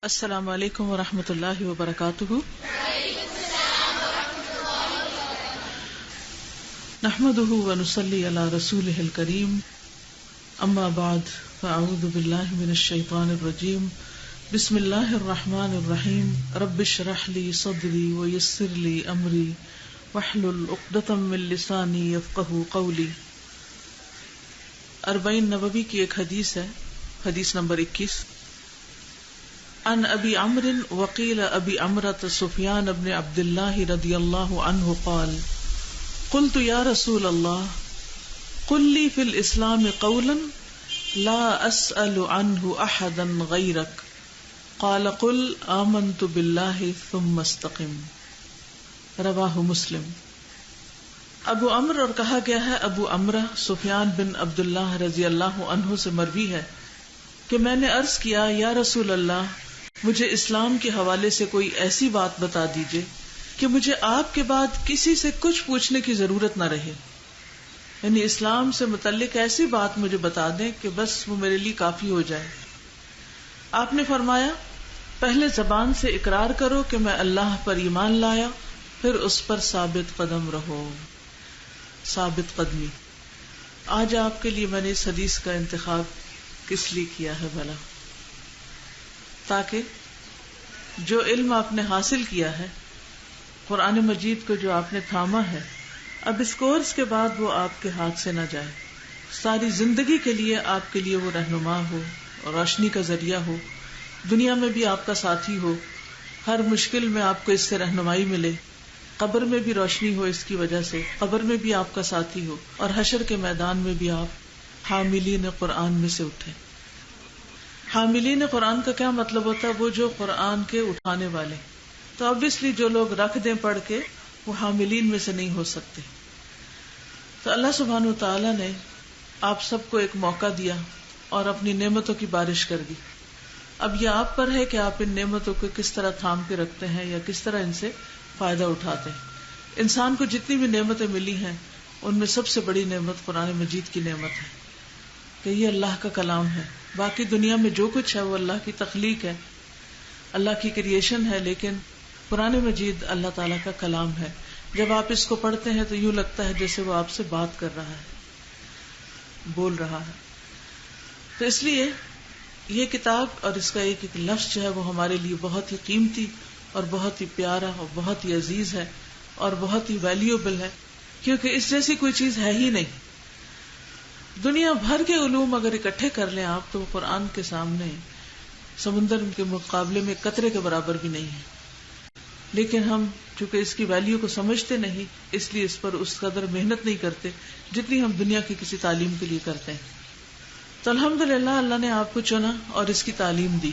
السلام علیکم ورحمۃ اللہ وبرکاتہ. نحمده ونصلي على رسوله الكريم. اما بعد فاعوذ بالله من الشیطان الرجیم. بسم اللہ الرحمن الرحیم. رب اشرح لي صدری ويسر لي امری واحلل عقدۃ من لسانی یفقهوا قولی. 40 نبوی کی ایک حدیث ہے، حدیث نمبر 21. عن ابی عمرو وقیل ابی عمرة سفیان بن عبد اللہ رضی اللہ عنہ قال قلت یا رسول اللہ قل لی فی الاسلام قولا لا اسأل عنہ احدا غیرک قال قل آمنت باللہ ثم استقم. رواہ مسلم. ابو عمرو اور کہا گیا ہے ابو عمرہ سفیان بن عبد اللہ رضی اللہ عنہ سے مروی ہے کہ میں نے عرض کیا یا رسول اللہ مجھے اسلام کے حوالے سے کوئی ایسی بات بتا دیجئے کہ مجھے آپ کے بعد کسی سے کچھ پوچھنے کی ضرورت نہ رہے. یعنی اسلام سے متعلق ایسی بات مجھے بتا دیں کہ بس وہ میرے لیے کافی ہو جائے. آپ نے فرمایا پہلے زبان سے اقرار کرو کہ میں اللہ پر ایمان لایا، پھر اس پر ثابت قدم رہو. ثابت قدمی. آج آپ کے لیے میں نے اس حدیث کا انتخاب کس لیے کیا ہے بھلا؟ تاکہ جو علم آپ نے حاصل کیا ہے، قرآن مجید کو جو آپ نے تھاما ہے، اب اس کورس کے بعد وہ آپ کے ہاتھ سے نہ جائے. ساری زندگی کے لیے آپ کے لیے وہ رہنما ہو اور روشنی کا ذریعہ ہو، دنیا میں بھی آپ کا ساتھی ہو، ہر مشکل میں آپ کو اس سے رہنمائی ملے، قبر میں بھی روشنی ہو اس کی وجہ سے، قبر میں بھی آپ کا ساتھی ہو، اور حشر کے میدان میں بھی آپ حاملین قرآن میں سے اٹھے. حاملین قرآن کا کیا مطلب ہوتا ہے؟ وہ جو قرآن کے اٹھانے والے. تو obviously جو لوگ رکھ دیں پڑھ کے وہ حاملین میں سے نہیں ہو سکتے. تو اللہ سبحانہ وتعالی نے آپ سب کو ایک موقع دیا اور اپنی نعمتوں کی بارش کر دی. اب یہ آپ پر ہے کہ آپ ان نعمتوں کو کس طرح تھام کے رکھتے ہیں یا کس طرح ان سے فائدہ اٹھاتے ہیں. انسان کو جتنی بھی نعمتیں ملی ہیں ان میں سب سے بڑی نعمت قرآن مجید کی نعمت ہے کہ یہ اللہ کا کلام ہے. باقی دنیا میں جو کچھ ہے وہ اللہ کی تخلیق ہے، اللہ کی کریشن ہے، لیکن قرآن مجید اللہ تعالیٰ کا کلام ہے. جب آپ اس کو پڑھتے ہیں تو یوں لگتا ہے جیسے وہ آپ سے بات کر رہا ہے، بول رہا ہے. تو اس لیے یہ کتاب اور اس کا ایک ایک لفظ جو ہے وہ ہمارے لیے بہت ہی قیمتی اور بہت ہی پیارا اور بہت ہی عزیز ہے اور بہت ہی ویلیوبل ہے، کیونکہ اس جیسی کوئی چیز ہے ہی نہیں. دنیا بھر کے علوم اگر اکٹھے کر لیں آپ تو قرآن کے سامنے سمندر کے مقابلے میں قطرے کے برابر بھی نہیں ہے. لیکن ہم چونکہ اس کی ویلیو کو سمجھتے نہیں، اس لیے اس پر اس قدر محنت نہیں کرتے جتنی ہم دنیا کی کسی تعلیم کے لیے کرتے ہیں. تو الحمدللہ اللہ نے آپ کو چنا اور اس کی تعلیم دی.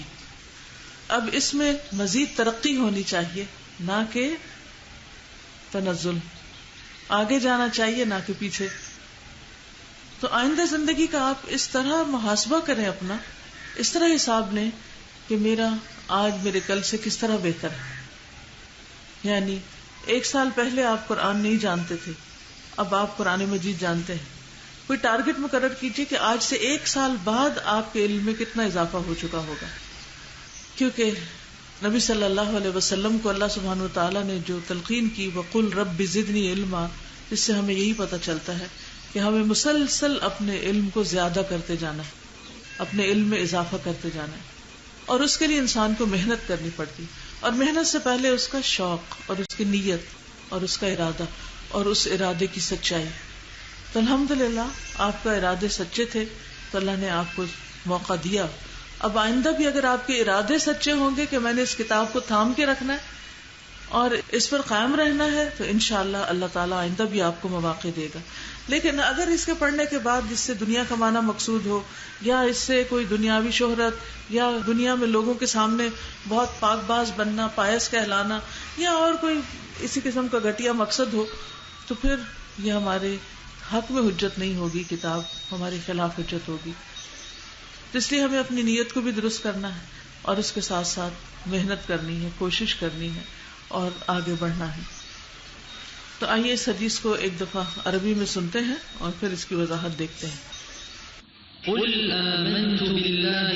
اب اس میں مزید ترقی ہونی چاہیے، نہ کہ تنزل. آگے جانا چاہیے نہ کہ پیچھے. تو آئندہ زندگی کا آپ اس طرح محاسبہ کریں، اپنا اس طرح حساب لیں کہ میرا آج میرے کل سے کس طرح بہتر ہے. یعنی 1 سال پہلے آپ قرآن نہیں جانتے تھے، اب آپ قرآن مجید جانتے ہیں. کوئی ٹارگٹ مقرر کیجئے کہ آج سے 1 سال بعد آپ کے علم میں کتنا اضافہ ہو چکا ہوگا. کیونکہ نبی صلی اللہ علیہ وسلم کو اللہ سبحانہ وتعالیٰ نے جو تلقین کی وَقُلْ رَبِّ زِدْنِي عِلْمًا، اس سے ہمیں یہی پتہ چلتا ہے کہ ہمیں مسلسل اپنے علم کو زیادہ کرتے جانا ہے، اپنے علم میں اضافہ کرتے جانا ہے. اور اس کے لیے انسان کو محنت کرنی پڑتی، اور محنت سے پہلے اس کا شوق اور اس کی نیت اور اس کا ارادہ اور اس ارادے کی سچائی. تو الحمدللہ آپ کا ارادے سچے تھے تو اللہ نے آپ کو موقع دیا. اب آئندہ بھی اگر آپ کے ارادے سچے ہوں گے کہ میں نے اس کتاب کو تھام کے رکھنا ہے اور اس پر قائم رہنا ہے، تو انشاءاللہ اللہ تعالیٰ آئندہ بھی آپ کو مواقع دے گا. لیکن اگر اس کے پڑھنے کے بعد جس سے دنیا کمانا مقصود ہو، یا اس سے کوئی دنیاوی شہرت، یا دنیا میں لوگوں کے سامنے بہت پاک باز بننا، پائس کہلانا، یا اور کوئی اسی قسم کا گھٹیا مقصد ہو، تو پھر یہ ہمارے حق میں حجت نہیں ہوگی، کتاب ہمارے خلاف حجت ہوگی. تو اس لیے ہمیں اپنی نیت کو بھی درست کرنا ہے اور اس کے ساتھ ساتھ محنت کرنی ہے، کوشش کرنی ہے اور آگے بڑھنا ہے. تو آئیے اس حدیث کو ایک دفعہ عربی میں سنتے ہیں اور پھر اس کی وضاحت دیکھتے ہیں. قل آمنت باللہ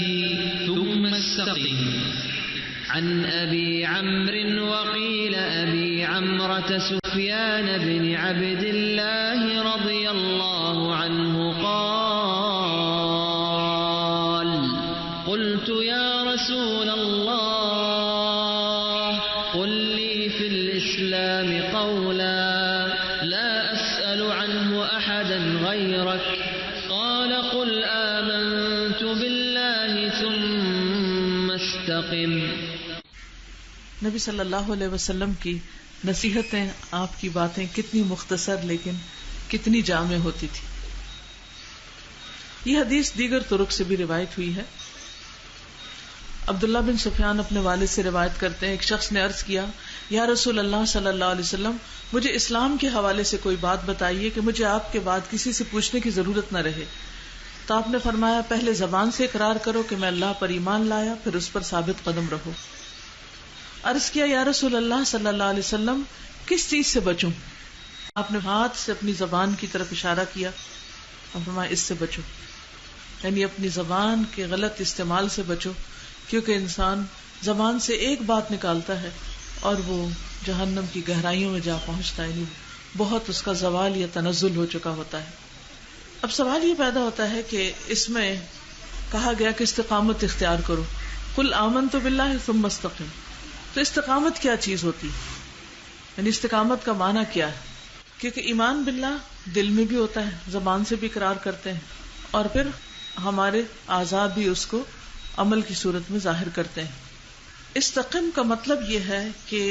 ثم استقم عن أبي عمرو وقيل أبي عمرة سفيان بن عبد الله رضي الله عنه قال قلت يا رسول الله قل لي في الإسلام قولا لا أسأل عنه أحدا غيرك قال قل آمنت بالله ثم استقم. نبی صلی اللہ علیہ وسلم کی نصیحتیں، آپ کی باتیں کتنی مختصر لیکن کتنی جامع ہوتی تھی. یہ حدیث دیگر طرق سے بھی روایت ہوئی ہے. عبداللہ بن سفیان اپنے والد سے روایت کرتے ہیں، ایک شخص نے عرض کیا یا رسول اللہ صلی اللہ علیہ وسلم مجھے اسلام کے حوالے سے کوئی بات بتائیے کہ مجھے آپ کے بعد کسی سے پوچھنے کی ضرورت نہ رہے. تو آپ نے فرمایا پہلے زبان سے اقرار کرو کہ میں اللہ پر ایمان لایا، پھر اس پر ثابت قدم رہو. عرض کیا یا رسول اللہ صلی اللہ علیہ وسلم کس چیز سے بچوں؟ آپ نے ہاتھ سے اپنی زبان کی طرف اشارہ کیا اور فرمایا اس سے بچو، یعنی اپنی زبان کے غلط استعمال سے بچو، کیونکہ انسان زبان سے ایک بات نکالتا ہے اور وہ جہنم کی گہرائیوں میں جا پہنچتا ہے، یعنی بہت اس کا زوال یا تنزل ہو چکا ہوتا ہے. اب سوال یہ پیدا ہوتا ہے کہ اس میں کہا گیا کہ استقامت اختیار کرو، قل آمنت باللہ ثم استقم. تو استقامت کیا چیز ہوتی ہے، یعنی استقامت کا معنی کیا ہے؟ کیونکہ ایمان باللہ دل میں بھی ہوتا ہے، زبان سے بھی اقرار کرتے ہیں، اور پھر ہمارے اعضاء بھی اس کو عمل کی صورت میں ظاہر کرتے ہیں. استقم کا مطلب یہ ہے کہ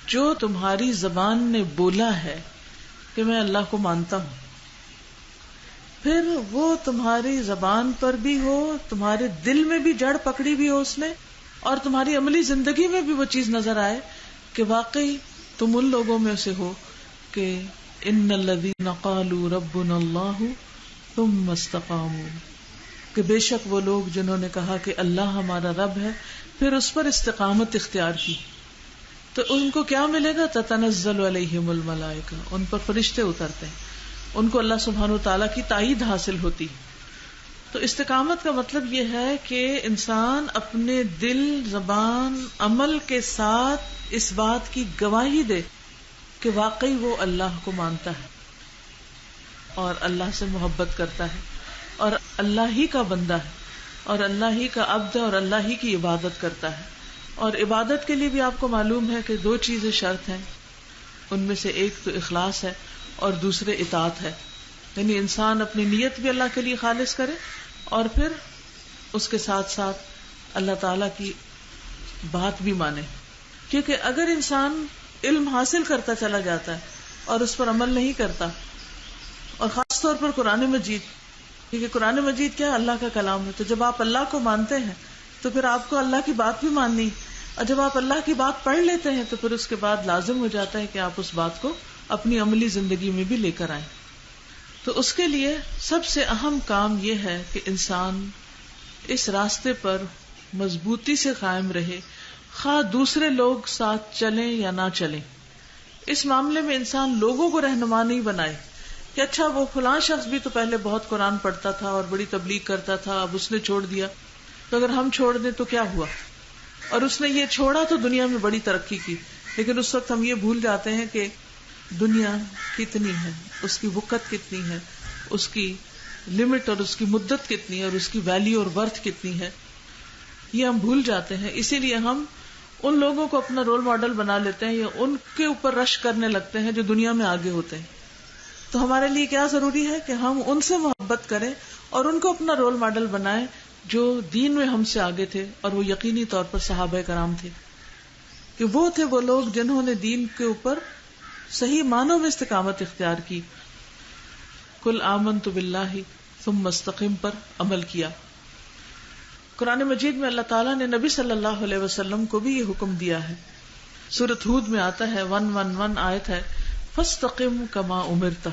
جو تمہاری زبان نے بولا ہے کہ میں اللہ کو مانتا ہوں، پھر وہ تمہاری زبان پر بھی ہو، تمہارے دل میں بھی جڑ پکڑی بھی ہو اس نے، اور تمہاری عملی زندگی میں بھی وہ چیز نظر آئے کہ واقعی تم ان لوگوں میں سے ہو کہ ان الذین قالوا ربنا اللہ ثم استقاموا، کہ بے شک وہ لوگ جنہوں نے کہا کہ اللہ ہمارا رب ہے، پھر اس پر استقامت اختیار کی، تو ان کو کیا ملے گا؟ تتنزل علیہم الملائکہ، ان پر فرشتے اترتے ہیں، ان کو اللہ سبحانہ وتعالیٰ کی تائید حاصل ہوتی. تو استقامت کا مطلب یہ ہے کہ انسان اپنے دل، زبان، عمل کے ساتھ اس بات کی گواہی دے کہ واقعی وہ اللہ کو مانتا ہے اور اللہ سے محبت کرتا ہے اور اللہ ہی کا بندہ ہے اور اللہ ہی کا عبد ہے اور اللہ ہی کی عبادت کرتا ہے. اور عبادت کے لیے بھی آپ کو معلوم ہے کہ دو چیزیں شرط ہیں، ان میں سے ایک تو اخلاص ہے اور دوسرے اطاعت ہے، یعنی انسان اپنی نیت بھی اللہ کے لیے خالص کرے اور پھر اس کے ساتھ ساتھ اللہ تعالی کی بات بھی مانے. کیونکہ اگر انسان علم حاصل کرتا چلا جاتا ہے اور اس پر عمل نہیں کرتا، اور خاص طور پر قرآن مجید، کیونکہ قرآن مجید کیا ہے؟ اللہ کا کلام ہے. تو جب آپ اللہ کو مانتے ہیں تو پھر آپ کو اللہ کی بات بھی ماننی، اور جب آپ اللہ کی بات پڑھ لیتے ہیں تو پھر اس کے بعد لازم ہو جاتا ہے کہ آپ اس بات کو اپنی عملی زندگی میں بھی لے کر آئیں. تو اس کے لیے سب سے اہم کام یہ ہے کہ انسان اس راستے پر مضبوطی سے قائم رہے، خواہ دوسرے لوگ ساتھ چلیں یا نہ چلیں. اس معاملے میں انسان لوگوں کو رہنما نہیں بنائے کہ اچھا وہ فلاں شخص بھی تو پہلے بہت قرآن پڑھتا تھا اور بڑی تبلیغ کرتا تھا، اب اس نے چھوڑ دیا، تو اگر ہم چھوڑ دیں تو کیا ہوا؟ اور اس نے یہ چھوڑا تو دنیا میں بڑی ترقی کی، لیکن اس وقت ہم یہ بھول جاتے ہیں کہ دنیا کتنی ہے، اس کی وقت کتنی ہے، اس کی لمٹ اور اس کی مدت کتنی ہے اور اس کی ویلیو اور ورتھ کتنی ہے، یہ ہم بھول جاتے ہیں. اسی لیے ہم ان لوگوں کو اپنا رول ماڈل بنا لیتے ہیں یا ان کے اوپر رش کرنے لگتے ہیں جو دنیا میں آگے ہوتے ہیں. تو ہمارے لیے کیا ضروری ہے کہ ہم ان سے محبت کریں اور ان کو اپنا رول ماڈل بنائیں جو دین میں ہم سے آگے تھے، اور وہ یقینی طور پر صحابہ کرام تھے، کہ وہ تھے وہ لوگ جنہوں نے دین کے اوپر صحیح معنوں میں استقامت اختیار کی. قل آمنت باللہ ثم استقم پر عمل کیا. قرآن مجید میں اللہ تعالیٰ نے نبی صلی اللہ علیہ وسلم کو بھی یہ حکم دیا ہے. سورۃ ہود میں آتا ہے 111 آیت ہے، فاستقم کما امرت،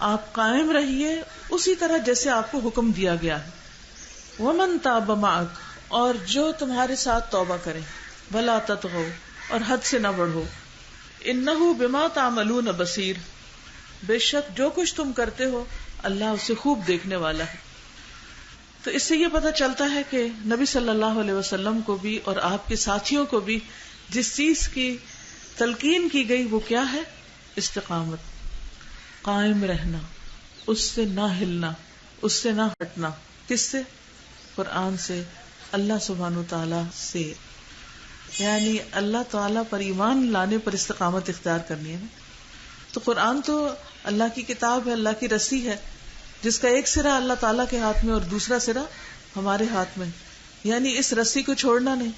آپ قائم رہیے اسی طرح جیسے آپ کو حکم دیا گیا ہے. ومن تاب معک، اور جو تمہارے ساتھ توبہ کرے، ولا تطغوا، اور حد سے نہ بڑھو، انہ بما تعملون بصیر، بے شک جو کچھ تم کرتے ہو اللہ اسے خوب دیکھنے والا ہے. تو اس سے یہ پتہ چلتا ہے کہ نبی صلی اللہ علیہ وسلم کو بھی اور آپ کے ساتھیوں کو بھی جس چیز کی تلقین کی گئی وہ کیا ہے؟ استقامت، قائم رہنا، اس سے نہ ہلنا، اس سے نہ ہٹنا. کس سے؟ قرآن سے، اللہ سبحانہ وتعالی سے. یعنی اللہ تعالیٰ پر ایمان لانے پر استقامت اختیار کرنی ہے نا. تو قرآن تو اللہ کی کتاب ہے، اللہ کی رسی ہے، جس کا ایک سرا اللہ تعالیٰ کے ہاتھ میں اور دوسرا سرا ہمارے ہاتھ میں. یعنی اس رسی کو چھوڑنا نہیں.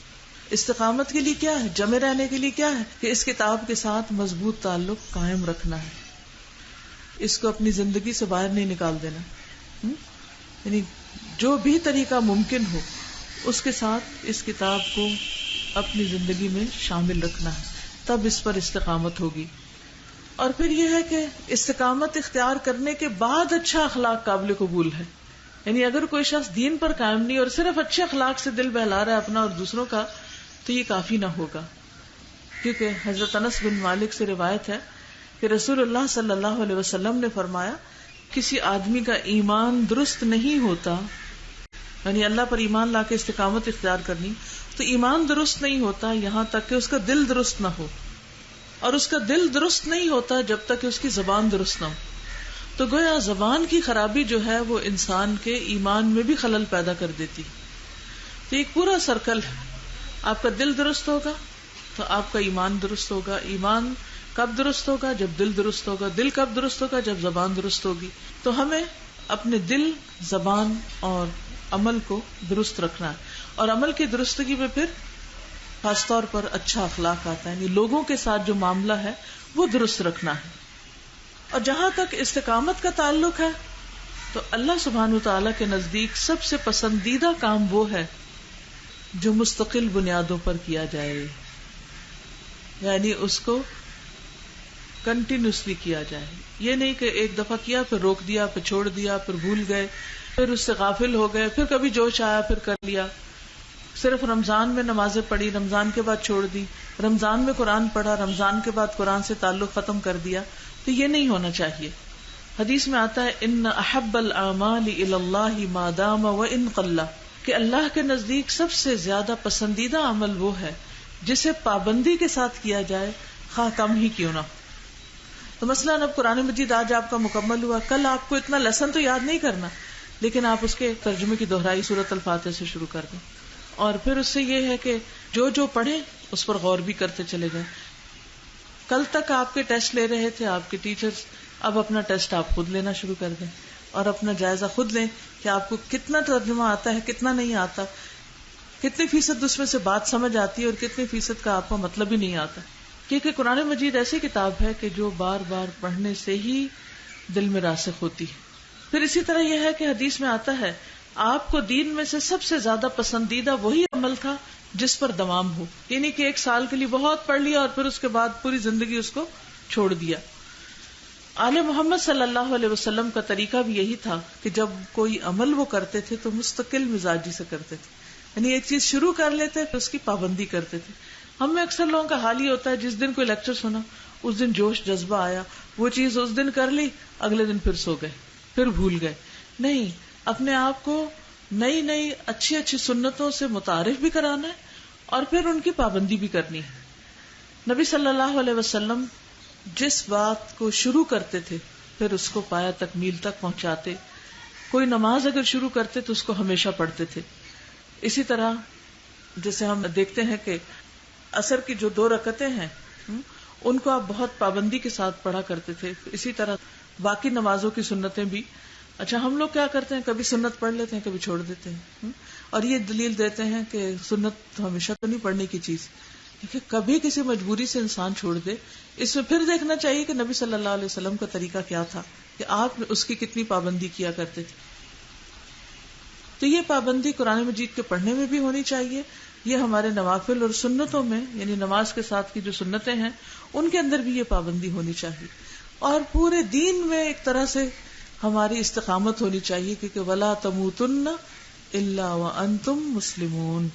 استقامت کے لیے کیا ہے؟ جمے رہنے کے لیے کیا ہے؟ کہ اس کتاب کے ساتھ مضبوط تعلق قائم رکھنا ہے، اس کو اپنی زندگی سے باہر نہیں نکال دینا. یعنی جو بھی طریقہ ممکن ہو اس کے ساتھ اس کتاب کو اپنی زندگی میں شامل رکھنا ہے، تب اس پر استقامت ہوگی. اور پھر یہ ہے کہ استقامت اختیار کرنے کے بعد اچھا اخلاق قابل قبول ہے. یعنی اگر کوئی شخص دین پر قائم نہیں اور صرف اچھے اخلاق سے دل بہلا رہا ہے اپنا اور دوسروں کا، تو یہ کافی نہ ہوگا. کیونکہ حضرت انس بن مالک سے روایت ہے کہ رسول اللہ صلی اللہ علیہ وسلم نے فرمایا کسی آدمی کا ایمان درست نہیں ہوتا، یعنی اللہ پر ایمان لا کے استقامت اختیار کرنی، تو ایمان درست نہیں ہوتا یہاں تک کہ اس کا دل درست نہ ہو، اور اس کا دل درست نہیں ہوتا جب تک کہ اس کی زبان درست نہ ہو. تو گویا زبان کی خرابی جو ہے وہ انسان کے ایمان میں بھی خلل پیدا کر دیتی. تو ایک پورا سرکل ہے. آپ کا دل درست ہوگا تو آپ کا ایمان درست ہوگا. ایمان کب درست ہوگا؟ جب دل درست ہوگا. دل کب درست ہوگا؟ جب زبان درست ہوگی. تو ہمیں اپنے دل، زبان اور عمل کو درست رکھنا ہے. اور عمل کی درستگی میں پھر خاص طور پر اچھا اخلاق آتا ہے، یعنی لوگوں کے ساتھ جو معاملہ ہے وہ درست رکھنا ہے. اور جہاں تک استقامت کا تعلق ہے تو اللہ سبحانہ وتعالی کے نزدیک سب سے پسندیدہ کام وہ ہے جو مستقل بنیادوں پر کیا جائے، یعنی اس کو کنٹینیوسلی کیا جائے. یہ نہیں کہ ایک دفعہ کیا پھر روک دیا، پھر چھوڑ دیا، پھر بھول گئے، پھر اس سے غافل ہو گئے، پھر کبھی جوش آیا پھر کر لیا. صرف رمضان میں نمازیں پڑھی، رمضان کے بعد چھوڑ دی، رمضان میں قرآن پڑھا، رمضان کے بعد قرآن سے تعلق ختم کر دیا. تو یہ نہیں ہونا چاہیے. حدیث میں آتا ہے ان احب الاعمال الی اللہ ما دام وان قل، کہ اللہ کے نزدیک سب سے زیادہ پسندیدہ عمل وہ ہے جسے پابندی کے ساتھ کیا جائے، خواہ کم ہی کیوں نہ ہو. تو مثلاً اب قرآن مجید آج آپ کا مکمل ہوا، کل آپ کو اتنا لیسن تو یاد نہیں کرنا، لیکن آپ اس کے ترجمے کی دہرائی سورۃ الفاتحہ سے شروع کر دیں. اور پھر اس سے یہ ہے کہ جو پڑھیں اس پر غور بھی کرتے چلے جائیں. کل تک آپ کے ٹیسٹ لے رہے تھے آپ کے ٹیچرز، اب اپنا ٹیسٹ آپ خود لینا شروع کر دیں اور اپنا جائزہ خود لیں کہ آپ کو کتنا ترجمہ آتا ہے، کتنا نہیں آتا، کتنے فیصد اس میں سے بات سمجھ آتی ہے اور کتنے فیصد کا آپ کو مطلب ہی نہیں آتا. کیونکہ قرآن مجید ایسی کتاب ہے کہ جو بار بار پڑھنے سے ہی دل میں راسخ ہوتی ہے. پھر اسی طرح یہ ہے کہ حدیث میں آتا ہے آپ کو دین میں سے سب سے زیادہ پسندیدہ وہی عمل تھا جس پر دوام ہو، یعنی کہ ایک سال کے لیے بہت پڑھ لیا اور پھر اس کے بعد پوری زندگی اس کو چھوڑ دیا. آل محمد صلی اللہ علیہ وسلم کا طریقہ بھی یہی تھا کہ جب کوئی عمل وہ کرتے تھے تو مستقل مزاجی سے کرتے تھے، یعنی ایک چیز شروع کر لیتے پھر اس کی پابندی کرتے تھے. ہم میں اکثر لوگوں کا حال یہ ہوتا ہے جس دن کوئی لیکچر سنا اس دن جوش جذبہ آیا، وہ چیز اس دن کر لی، اگلے دن پھر سو گئے، پھر بھول گئے. نہیں، اپنے آپ کو نئی نئی اچھی اچھی سنتوں سے متعارف بھی کرانا ہے اور پھر ان کی پابندی بھی کرنی ہے. نبی صلی اللہ علیہ وسلم جس بات کو شروع کرتے تھے پھر اس کو پایا تکمیل تک پہنچاتے. کوئی نماز اگر شروع کرتے تو اس کو ہمیشہ پڑھتے تھے. اسی طرح جیسے ہم دیکھتے ہیں کہ عصر کی جو 2 رکعتیں ہیں ان کو آپ بہت پابندی کے ساتھ پڑھا کرتے تھے. اسی طرح باقی نمازوں کی سنتیں بھی. اچھا، ہم لوگ کیا کرتے ہیں، کبھی سنت پڑھ لیتے ہیں کبھی چھوڑ دیتے ہیں، اور یہ دلیل دیتے ہیں کہ سنت ہمیشہ تو نہیں پڑھنے کی چیز، کہ کبھی کسی مجبوری سے انسان چھوڑ دے. اس میں پھر دیکھنا چاہیے کہ نبی صلی اللہ علیہ وسلم کا طریقہ کیا تھا، کہ آپ اس کی کتنی پابندی کیا کرتے تھے. تو یہ پابندی قرآن مجید کے پڑھنے میں بھی ہونی چاہیے. یہ ہمارے نوافل اور سنتوں میں، یعنی نماز کے ساتھ کی جو سنتیں ہیں ان کے اندر بھی یہ پابندی ہونی چاہیے. اور پورے دین میں ایک طرح سے ہماری استقامت ہونی چاہیے، کیونکہ وَلَا تَمُوتُنَّ إِلَّا وَأَنْتُمْ مُسْلِمُونَ،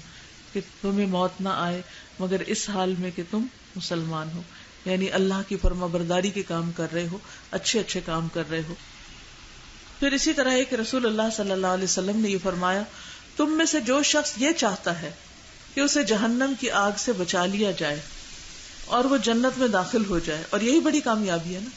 کہ تمہیں موت نہ آئے مگر اس حال میں کہ تم مسلمان ہو، یعنی اللہ کی فرما برداری کے کام کر رہے ہو، اچھے اچھے کام کر رہے ہو. پھر اسی طرح ایک رسول اللہ صلی اللہ علیہ وسلم نے یہ فرمایا، تم میں سے جو شخص یہ چاہتا ہے کہ اسے جہنم کی آگ سے بچا لیا جائے اور وہ جنت میں داخل ہو جائے، اور یہی بڑی کامیابی ہے نا،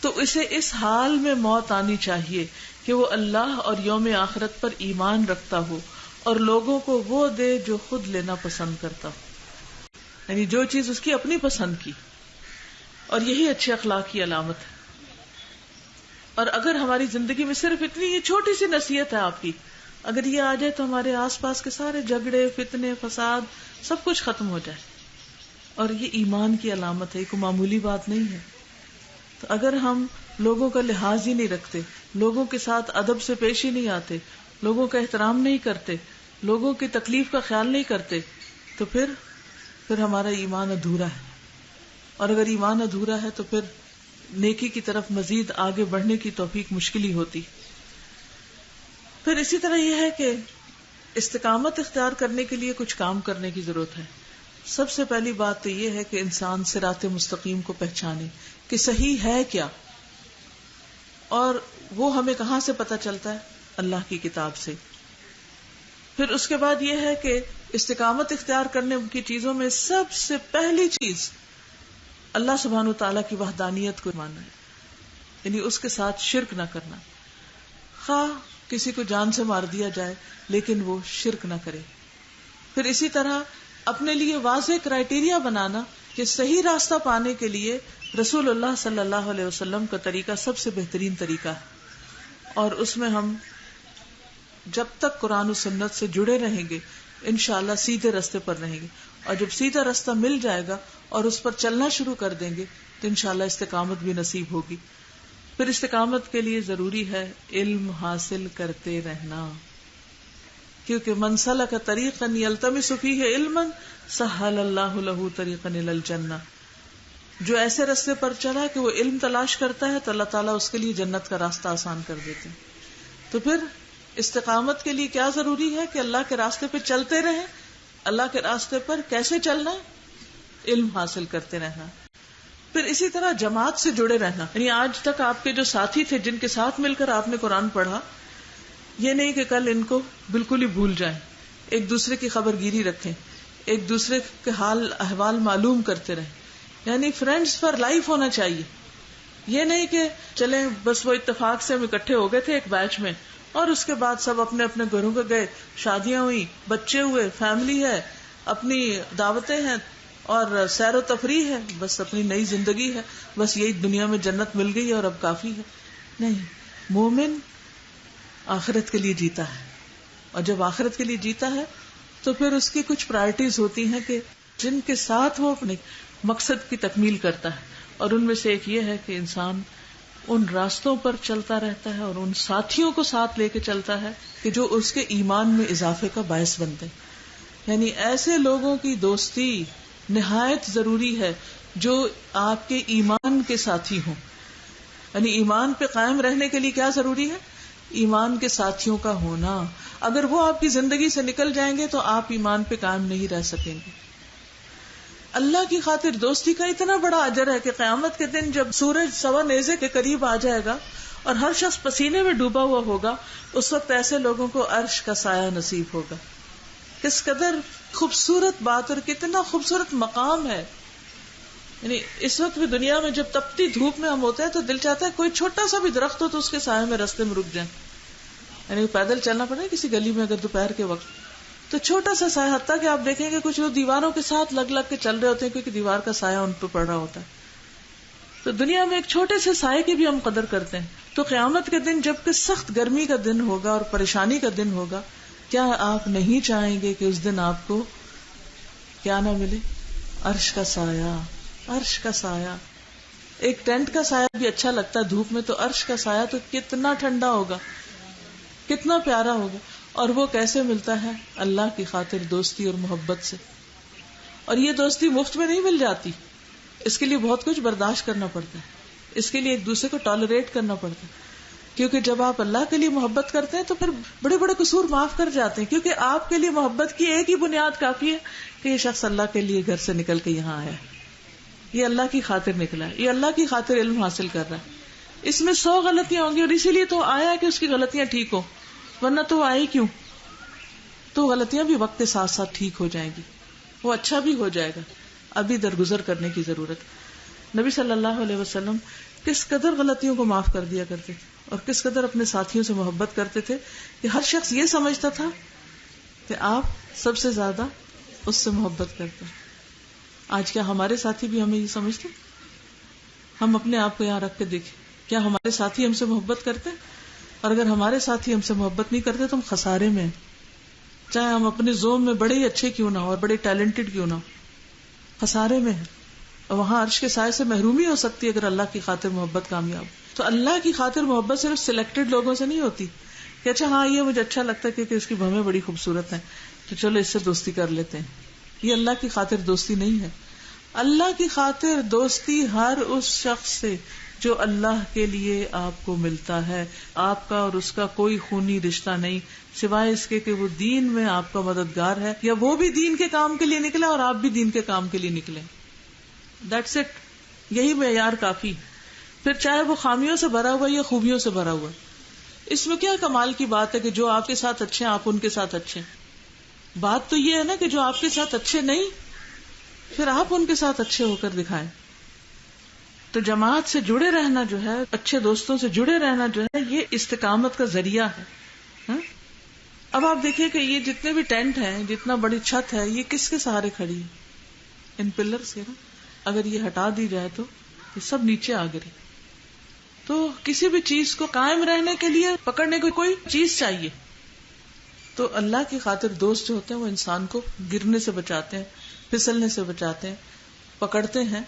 تو اسے اس حال میں موت آنی چاہیے کہ وہ اللہ اور یوم آخرت پر ایمان رکھتا ہو اور لوگوں کو وہ دے جو خود لینا پسند کرتا ہو، یعنی جو چیز اس کی اپنی پسند کی، اور یہی اچھے اخلاق کی علامت ہے۔ اور اگر ہماری زندگی میں صرف اتنی یہ چھوٹی سی نصیحت ہے آپ کی، اگر یہ آ جائے تو ہمارے آس پاس کے سارے جھگڑے، فتنے، فساد سب کچھ ختم ہو جائے، اور یہ ایمان کی علامت ہے، یہ کوئی معمولی بات نہیں ہے۔ تو اگر ہم لوگوں کا لحاظ ہی نہیں رکھتے، لوگوں کے ساتھ ادب سے پیش ہی نہیں آتے، لوگوں کا احترام نہیں کرتے، لوگوں کی تکلیف کا خیال نہیں کرتے، تو پھر ہمارا ایمان ادھورا ہے، اور اگر ایمان ادھورا ہے تو پھر نیکی کی طرف مزید آگے بڑھنے کی توفیق مشکل ہی ہوتی۔ پھر اسی طرح یہ ہے کہ استقامت اختیار کرنے کے لیے کچھ کام کرنے کی ضرورت ہے۔ سب سے پہلی بات تو یہ ہے کہ انسان صراط مستقیم کو پہچانے کہ صحیح ہے کیا، اور وہ ہمیں کہاں سے پتہ چلتا ہے؟ اللہ کی کتاب سے۔ پھر اس کے بعد یہ ہے کہ استقامت اختیار کرنے کی چیزوں میں سب سے پہلی چیز اللہ سبحانہ وتعالیٰ کی وحدانیت کو ماننا ہے، یعنی اس کے ساتھ شرک نہ کرنا، خواہ کسی کو جان سے مار دیا جائے لیکن وہ شرک نہ کرے۔ پھر اسی طرح اپنے لیے واضح کرائیٹیریا بنانا کہ صحیح راستہ پانے کے لیے رسول اللہ صلی اللہ علیہ وسلم کا طریقہ سب سے بہترین طریقہ ہے، اور اس میں ہم جب تک قرآن و سنت سے جڑے رہیں گے انشاءاللہ سیدھے راستے پر رہیں گے، اور جب سیدھا راستہ مل جائے گا اور اس پر چلنا شروع کر دیں گے تو انشاءاللہ استقامت بھی نصیب ہوگی۔ پھر استقامت کے لیے ضروری ہے علم حاصل کرتے رہنا، کیونکہ من سلک طریقا یلتمس فیہ علما سہل اللہ لہ طریقا الی الجنہ، جو ایسے راستے پر چلا کہ وہ علم تلاش کرتا ہے تو اللہ تعالیٰ اس کے لیے جنت کا راستہ آسان کر دیتے ہیں۔ تو پھر استقامت کے لیے کیا ضروری ہے کہ اللہ کے راستے پہ چلتے رہیں۔ اللہ کے راستے پر کیسے چلنا ہے؟ علم حاصل کرتے رہنا۔ پھر اسی طرح جماعت سے جڑے رہنا، یعنی آج تک آپ کے جو ساتھی تھے جن کے ساتھ مل کر آپ نے قرآن پڑھا، یہ نہیں کہ کل ان کو بالکل ہی بھول جائیں، ایک دوسرے کی خبر گیری رکھیں، ایک دوسرے کے حال احوال معلوم کرتے رہیں، یعنی فرینڈز فار لائف ہونا چاہیے۔ یہ نہیں کہ چلیں بس وہ اتفاق سے ہم اکٹھے ہو گئے تھے ایک بیچ میں اور اس کے بعد سب اپنے اپنے گھروں کو گئے، شادیاں ہوئی، بچے ہوئے، فیملی ہے، اپنی دعوتیں ہیں اور سیر و تفریح ہے، بس اپنی نئی زندگی ہے، بس یہی دنیا میں جنت مل گئی اور اب کافی ہے۔ نہیں، مومن آخرت کے لیے جیتا ہے، اور جب آخرت کے لیے جیتا ہے تو پھر اس کی کچھ پرائرٹیز ہوتی ہیں کہ جن کے ساتھ وہ اپنے مقصد کی تکمیل کرتا ہے، اور ان میں سے ایک یہ ہے کہ انسان ان راستوں پر چلتا رہتا ہے اور ان ساتھیوں کو ساتھ لے کے چلتا ہے کہ جو اس کے ایمان میں اضافے کا باعث بنتے ہیں۔ یعنی ایسے لوگوں کی دوستی نہایت ضروری ہے جو آپ کے ایمان کے ساتھی ہوں۔ یعنی ایمان پہ قائم رہنے کے لیے کیا ضروری ہے؟ ایمان کے ساتھیوں کا ہونا۔ اگر وہ آپ کی زندگی سے نکل جائیں گے تو آپ ایمان پہ قائم نہیں رہ سکیں گے۔ اللہ کی خاطر دوستی کا اتنا بڑا اجر ہے کہ قیامت کے دن جب سورج سوا نیزے کے قریب آ جائے گا اور ہر شخص پسینے میں ڈوبا ہوا ہوگا، اس وقت ایسے لوگوں کو عرش کا سایہ نصیب ہوگا۔ کس قدر خوبصورت بات اور کتنا خوبصورت مقام ہے۔ یعنی اس وقت بھی دنیا میں جب تپتی دھوپ میں ہم ہوتے ہیں تو دل چاہتا ہے کوئی چھوٹا سا بھی درخت ہو تو اس کے سائے میں راستے میں رک جائیں، یعنی پیدل چلنا پڑے کسی گلی میں اگر دوپہر کے وقت تو چھوٹا سا سایہ، حتیٰ کہ آپ دیکھیں گے کچھ لوگ دیواروں کے ساتھ لگ لگ کے چل رہے ہوتے ہیں کیونکہ دیوار کا سایہ ان پہ پڑ رہا ہوتا ہے۔ تو دنیا میں ایک چھوٹے سے سائے کی بھی ہم قدر کرتے ہیں، تو قیامت کے دن جب کہ سخت گرمی کا دن ہوگا اور پریشانی کا دن ہوگا، کیا آپ نہیں چاہیں گے کہ اس دن آپ کو کیا نہ ملے؟ عرش کا سایہ۔ عرش کا سایہ، ایک ٹینٹ کا سایہ بھی اچھا لگتا ہے دھوپ میں، تو عرش کا سایہ تو کتنا ٹھنڈا ہوگا، کتنا پیارا ہوگا۔ اور وہ کیسے ملتا ہے؟ اللہ کی خاطر دوستی اور محبت سے۔ اور یہ دوستی مفت میں نہیں مل جاتی، اس کے لیے بہت کچھ برداشت کرنا پڑتا ہے، اس کے لیے ایک دوسرے کو ٹالریٹ کرنا پڑتا ہے، کیونکہ جب آپ اللہ کے لیے محبت کرتے ہیں تو پھر بڑے بڑے قصور معاف کر جاتے ہیں، کیونکہ آپ کے لیے محبت کی ایک ہی بنیاد کافی ہے کہ یہ شخص اللہ کے لیے گھر سے نکل کے یہاں آیا ہے، یہ اللہ کی خاطر نکلا ہے، یہ اللہ کی خاطر علم حاصل کر رہا ہے، اس میں 100 غلطیاں ہوں گی، اور اسی لیے تو آیا کہ اس کی غلطیاں ٹھیک ہو، ورنہ تو وہ آئی کیوں؟ تو غلطیاں بھی وقت کے ساتھ ساتھ ٹھیک ہو جائیں گی، وہ اچھا بھی ہو جائے گا، ابھی درگزر کرنے کی ضرورت۔ نبی صلی اللہ علیہ وسلم کس قدر غلطیوں کو معاف کر دیا کرتے تھے، اور کس قدر اپنے ساتھیوں سے محبت کرتے تھے کہ ہر شخص یہ سمجھتا تھا کہ آپ سب سے زیادہ اس سے محبت کرتے ہیں۔ آج کیا ہمارے ساتھی بھی ہمیں یہ سمجھتے؟ ہم اپنے آپ کو یہاں رکھ کے دیکھیں، کیا ہمارے ساتھی ہم سے محبت کرتے؟ اور اگر ہمارے ساتھی ہم سے محبت نہیں کرتے تو ہم خسارے میں ہیں، چاہے ہم اپنے زوم میں بڑے ہی اچھے کیوں نہ ہو اور بڑے ٹیلنٹڈ کیوں نہ ہو، خسارے میں ہیں، اور وہاں عرش کے سائے سے محرومی ہو سکتی ہے اگر اللہ کی خاطر محبت کامیاب۔ تو اللہ کی خاطر محبت صرف سلیکٹڈ لوگوں سے نہیں ہوتی کہ اچھا ہاں یہ مجھے اچھا لگتا ہے کیونکہ اس کی بھویں بڑی خوبصورت ہیں تو چلو اس سے دوستی کر لیتے ہیں۔ یہ اللہ کی خاطر دوستی نہیں ہے۔ اللہ کی خاطر دوستی ہر اس شخص سے جو اللہ کے لیے آپ کو ملتا ہے، آپ کا اور اس کا کوئی خونی رشتہ نہیں، سوائے اس کے کہ وہ دین میں آپ کا مددگار ہے، یا وہ بھی دین کے کام کے لیے نکلا اور آپ بھی دین کے کام کے لیے نکلے۔ دیٹس اٹ، یہی معیار کافی۔ پھر چاہے وہ خامیوں سے بھرا ہوا یا خوبیوں سے بھرا ہوا، اس میں کیا کمال کی بات ہے کہ جو آپ کے ساتھ اچھے ہیں آپ ان کے ساتھ اچھے ہیں۔ بات تو یہ ہے نا کہ جو آپ کے ساتھ اچھے نہیں، پھر آپ ان کے ساتھ اچھے ہو کر دکھائیں۔ تو جماعت سے جڑے رہنا جو ہے، اچھے دوستوں سے جڑے رہنا جو ہے، یہ استقامت کا ذریعہ ہے۔ ہاں؟ اب آپ دیکھیں کہ یہ جتنے بھی ٹینٹ ہیں، جتنا بڑی چھت ہے، یہ کس کے سہارے کھڑی ہے؟ ان پلرز کے نا۔ اگر یہ ہٹا دی جائے تو یہ سب نیچے آ گرے۔ تو کسی بھی چیز کو قائم رہنے کے لیے پکڑنے کو کوئی چیز چاہیے۔ تو اللہ کی خاطر دوست جو ہوتے ہیں وہ انسان کو گرنے سے بچاتے ہیں، پھسلنے سے بچاتے ہیں، پکڑتے ہیں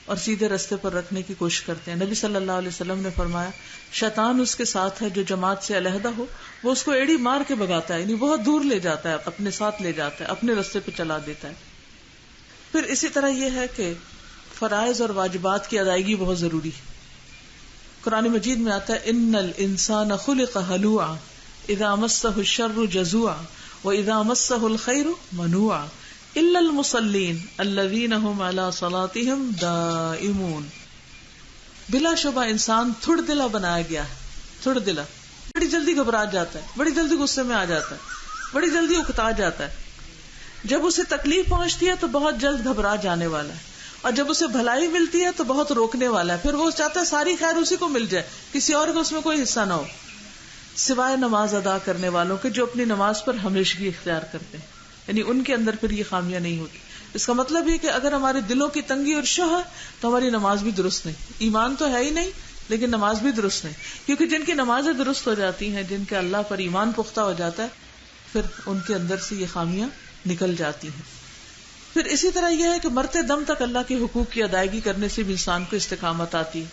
اور سیدھے رستے پر رکھنے کی کوشش کرتے ہیں۔ نبی صلی اللہ علیہ وسلم نے فرمایا شیطان اس کے ساتھ ہے جو جماعت سے علیحدہ ہو، وہ اس کو ایڑی مار کے بھگاتا ہے، یعنی بہت دور لے جاتا ہے، اپنے ساتھ لے جاتا ہے، اپنے رستے پہ چلا دیتا ہے۔ پھر اسی طرح یہ ہے کہ فرائض اور واجبات کی ادائیگی بہت ضروری ہے۔ قرآن مجید میں آتا ہے ان الانسان خلق ہلوعا اذا مسہ الشر جزوعا واذا مسہ الخیر منوعا الا المصلین الذین هم علی صلاتهم دائمون۔ بلا شبہ انسان تھوڑ دلا بنایا گیا ہے، تھوڑ دلا، بڑی جلدی گھبرا جاتا ہے، بڑی جلدی غصے میں آ جاتا ہے، بڑی جلدی اکتا جاتا ہے، جب اسے تکلیف پہنچتی ہے تو بہت جلد گھبرا جانے والا ہے، اور جب اسے بھلائی ملتی ہے تو بہت روکنے والا ہے، پھر وہ چاہتا ہے ساری خیر اسی کو مل جائے، کسی اور کو اس میں کوئی حصہ نہ ہو، سوائے نماز ادا کرنے والوں کے جو اپنی نماز پر ہمیشگی اختیار کرتے ہیں، یعنی ان کے اندر پھر یہ خامیاں نہیں ہوتی۔ اس کا مطلب یہ کہ اگر ہمارے دلوں کی تنگی اور شہ ہے تو ہماری نماز بھی درست نہیں، ایمان تو ہے ہی نہیں لیکن نماز بھی درست نہیں، کیونکہ جن کی نمازیں درست ہو جاتی ہیں، جن کے اللہ پر ایمان پختہ ہو جاتا ہے، پھر ان کے اندر سے یہ خامیاں نکل جاتی ہیں۔ پھر اسی طرح یہ ہے کہ مرتے دم تک اللہ کے حقوق کی ادائیگی کرنے سے بھی انسان کو استقامت آتی ہے،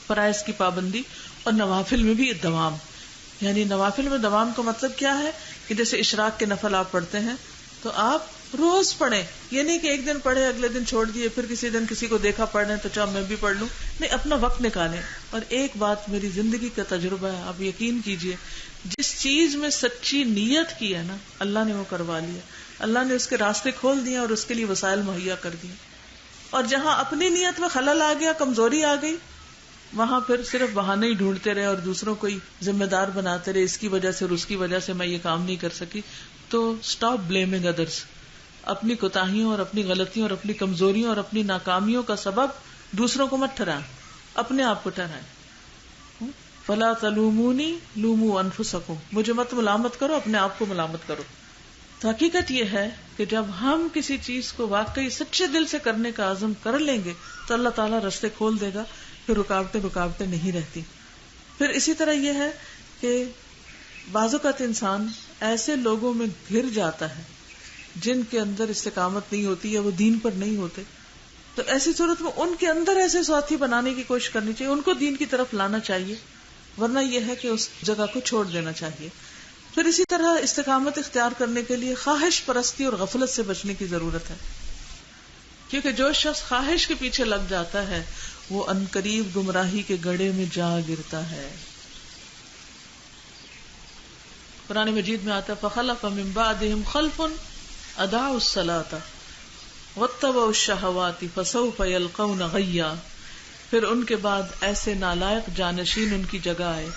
فرائض کی پابندی، اور نوافل میں بھی دوام۔ یعنی نوافل میں دوام کا مطلب کیا ہے کہ جیسے اشراق کے نفل آپ پڑھتے ہیں تو آپ روز پڑھیں، یہ نہیں کہ ایک دن پڑھے اگلے دن چھوڑ دیے، پھر کسی دن کسی کو دیکھا پڑھ رہے تو چاہے میں بھی پڑھ لوں، نہیں، اپنا وقت نکالیں۔ اور ایک بات میری زندگی کا تجربہ ہے، آپ یقین کیجئے، جس چیز میں سچی نیت کی ہے نا، اللہ نے وہ کروا لیا، اللہ نے اس کے راستے کھول دیے اور اس کے لیے وسائل مہیا کر دیے۔ اور جہاں اپنی نیت میں خلل آ گیا، کمزوری آ گئی، وہاں پھر صرف بہانے ہی ڈھونڈتے رہے اور دوسروں کو ہی ذمہ دار بناتے رہے، اس کی وجہ سے اور اس کی وجہ سے میں یہ کام نہیں کر سکی۔ تو اسٹاپ بلیمنگ ادرس، اپنی کوتاہیوں اور اپنی غلطیوں اور اپنی کمزوریوں اور اپنی ناکامیوں کا سبب دوسروں کو مت ٹھہرائیں، اپنے آپ کو ٹھہرائیں۔ فلا تلومونی لوموا انفسکم، مجھے مت ملامت کرو، اپنے آپ کو ملامت کرو۔ تو حقیقت یہ ہے کہ جب ہم کسی چیز کو واقعی سچے دل سے کرنے کا عزم کر لیں گے تو اللہ تعالیٰ راستے کھول دے گا، پھر رکاوٹیں نہیں رہتی۔ پھر اسی طرح یہ ہے کہ بعض اوقات انسان ایسے لوگوں میں گھر جاتا ہے جن کے اندر استقامت نہیں ہوتی یا وہ دین پر نہیں ہوتے، تو ایسی صورت میں ان کے اندر ایسے ساتھی بنانے کی کوشش کرنی چاہیے، ان کو دین کی طرف لانا چاہیے، ورنہ یہ ہے کہ اس جگہ کو چھوڑ دینا چاہیے۔ پھر اسی طرح استقامت اختیار کرنے کے لیے خواہش پرستی اور غفلت سے بچنے کی ضرورت ہے، کیونکہ جو شخص خواہش کے پیچھے لگ جاتا ہے وہ عنقریب گمراہی کے گڑھے میں جا گرتا ہے۔ قرآن مجید میں آتا ہے فَخَلَفَ مِن بَعْدِهِمْ خَلْفٌ أَضَاعُوا الصَّلَاةَ وَاتَّبَعُوا الشَّهَوَاتِ فَسَوْفَ يَلْقَوْنَ غَيًّا۔ پھر ان کے بعد ایسے نالائق جانشین ان کی جگہ آئے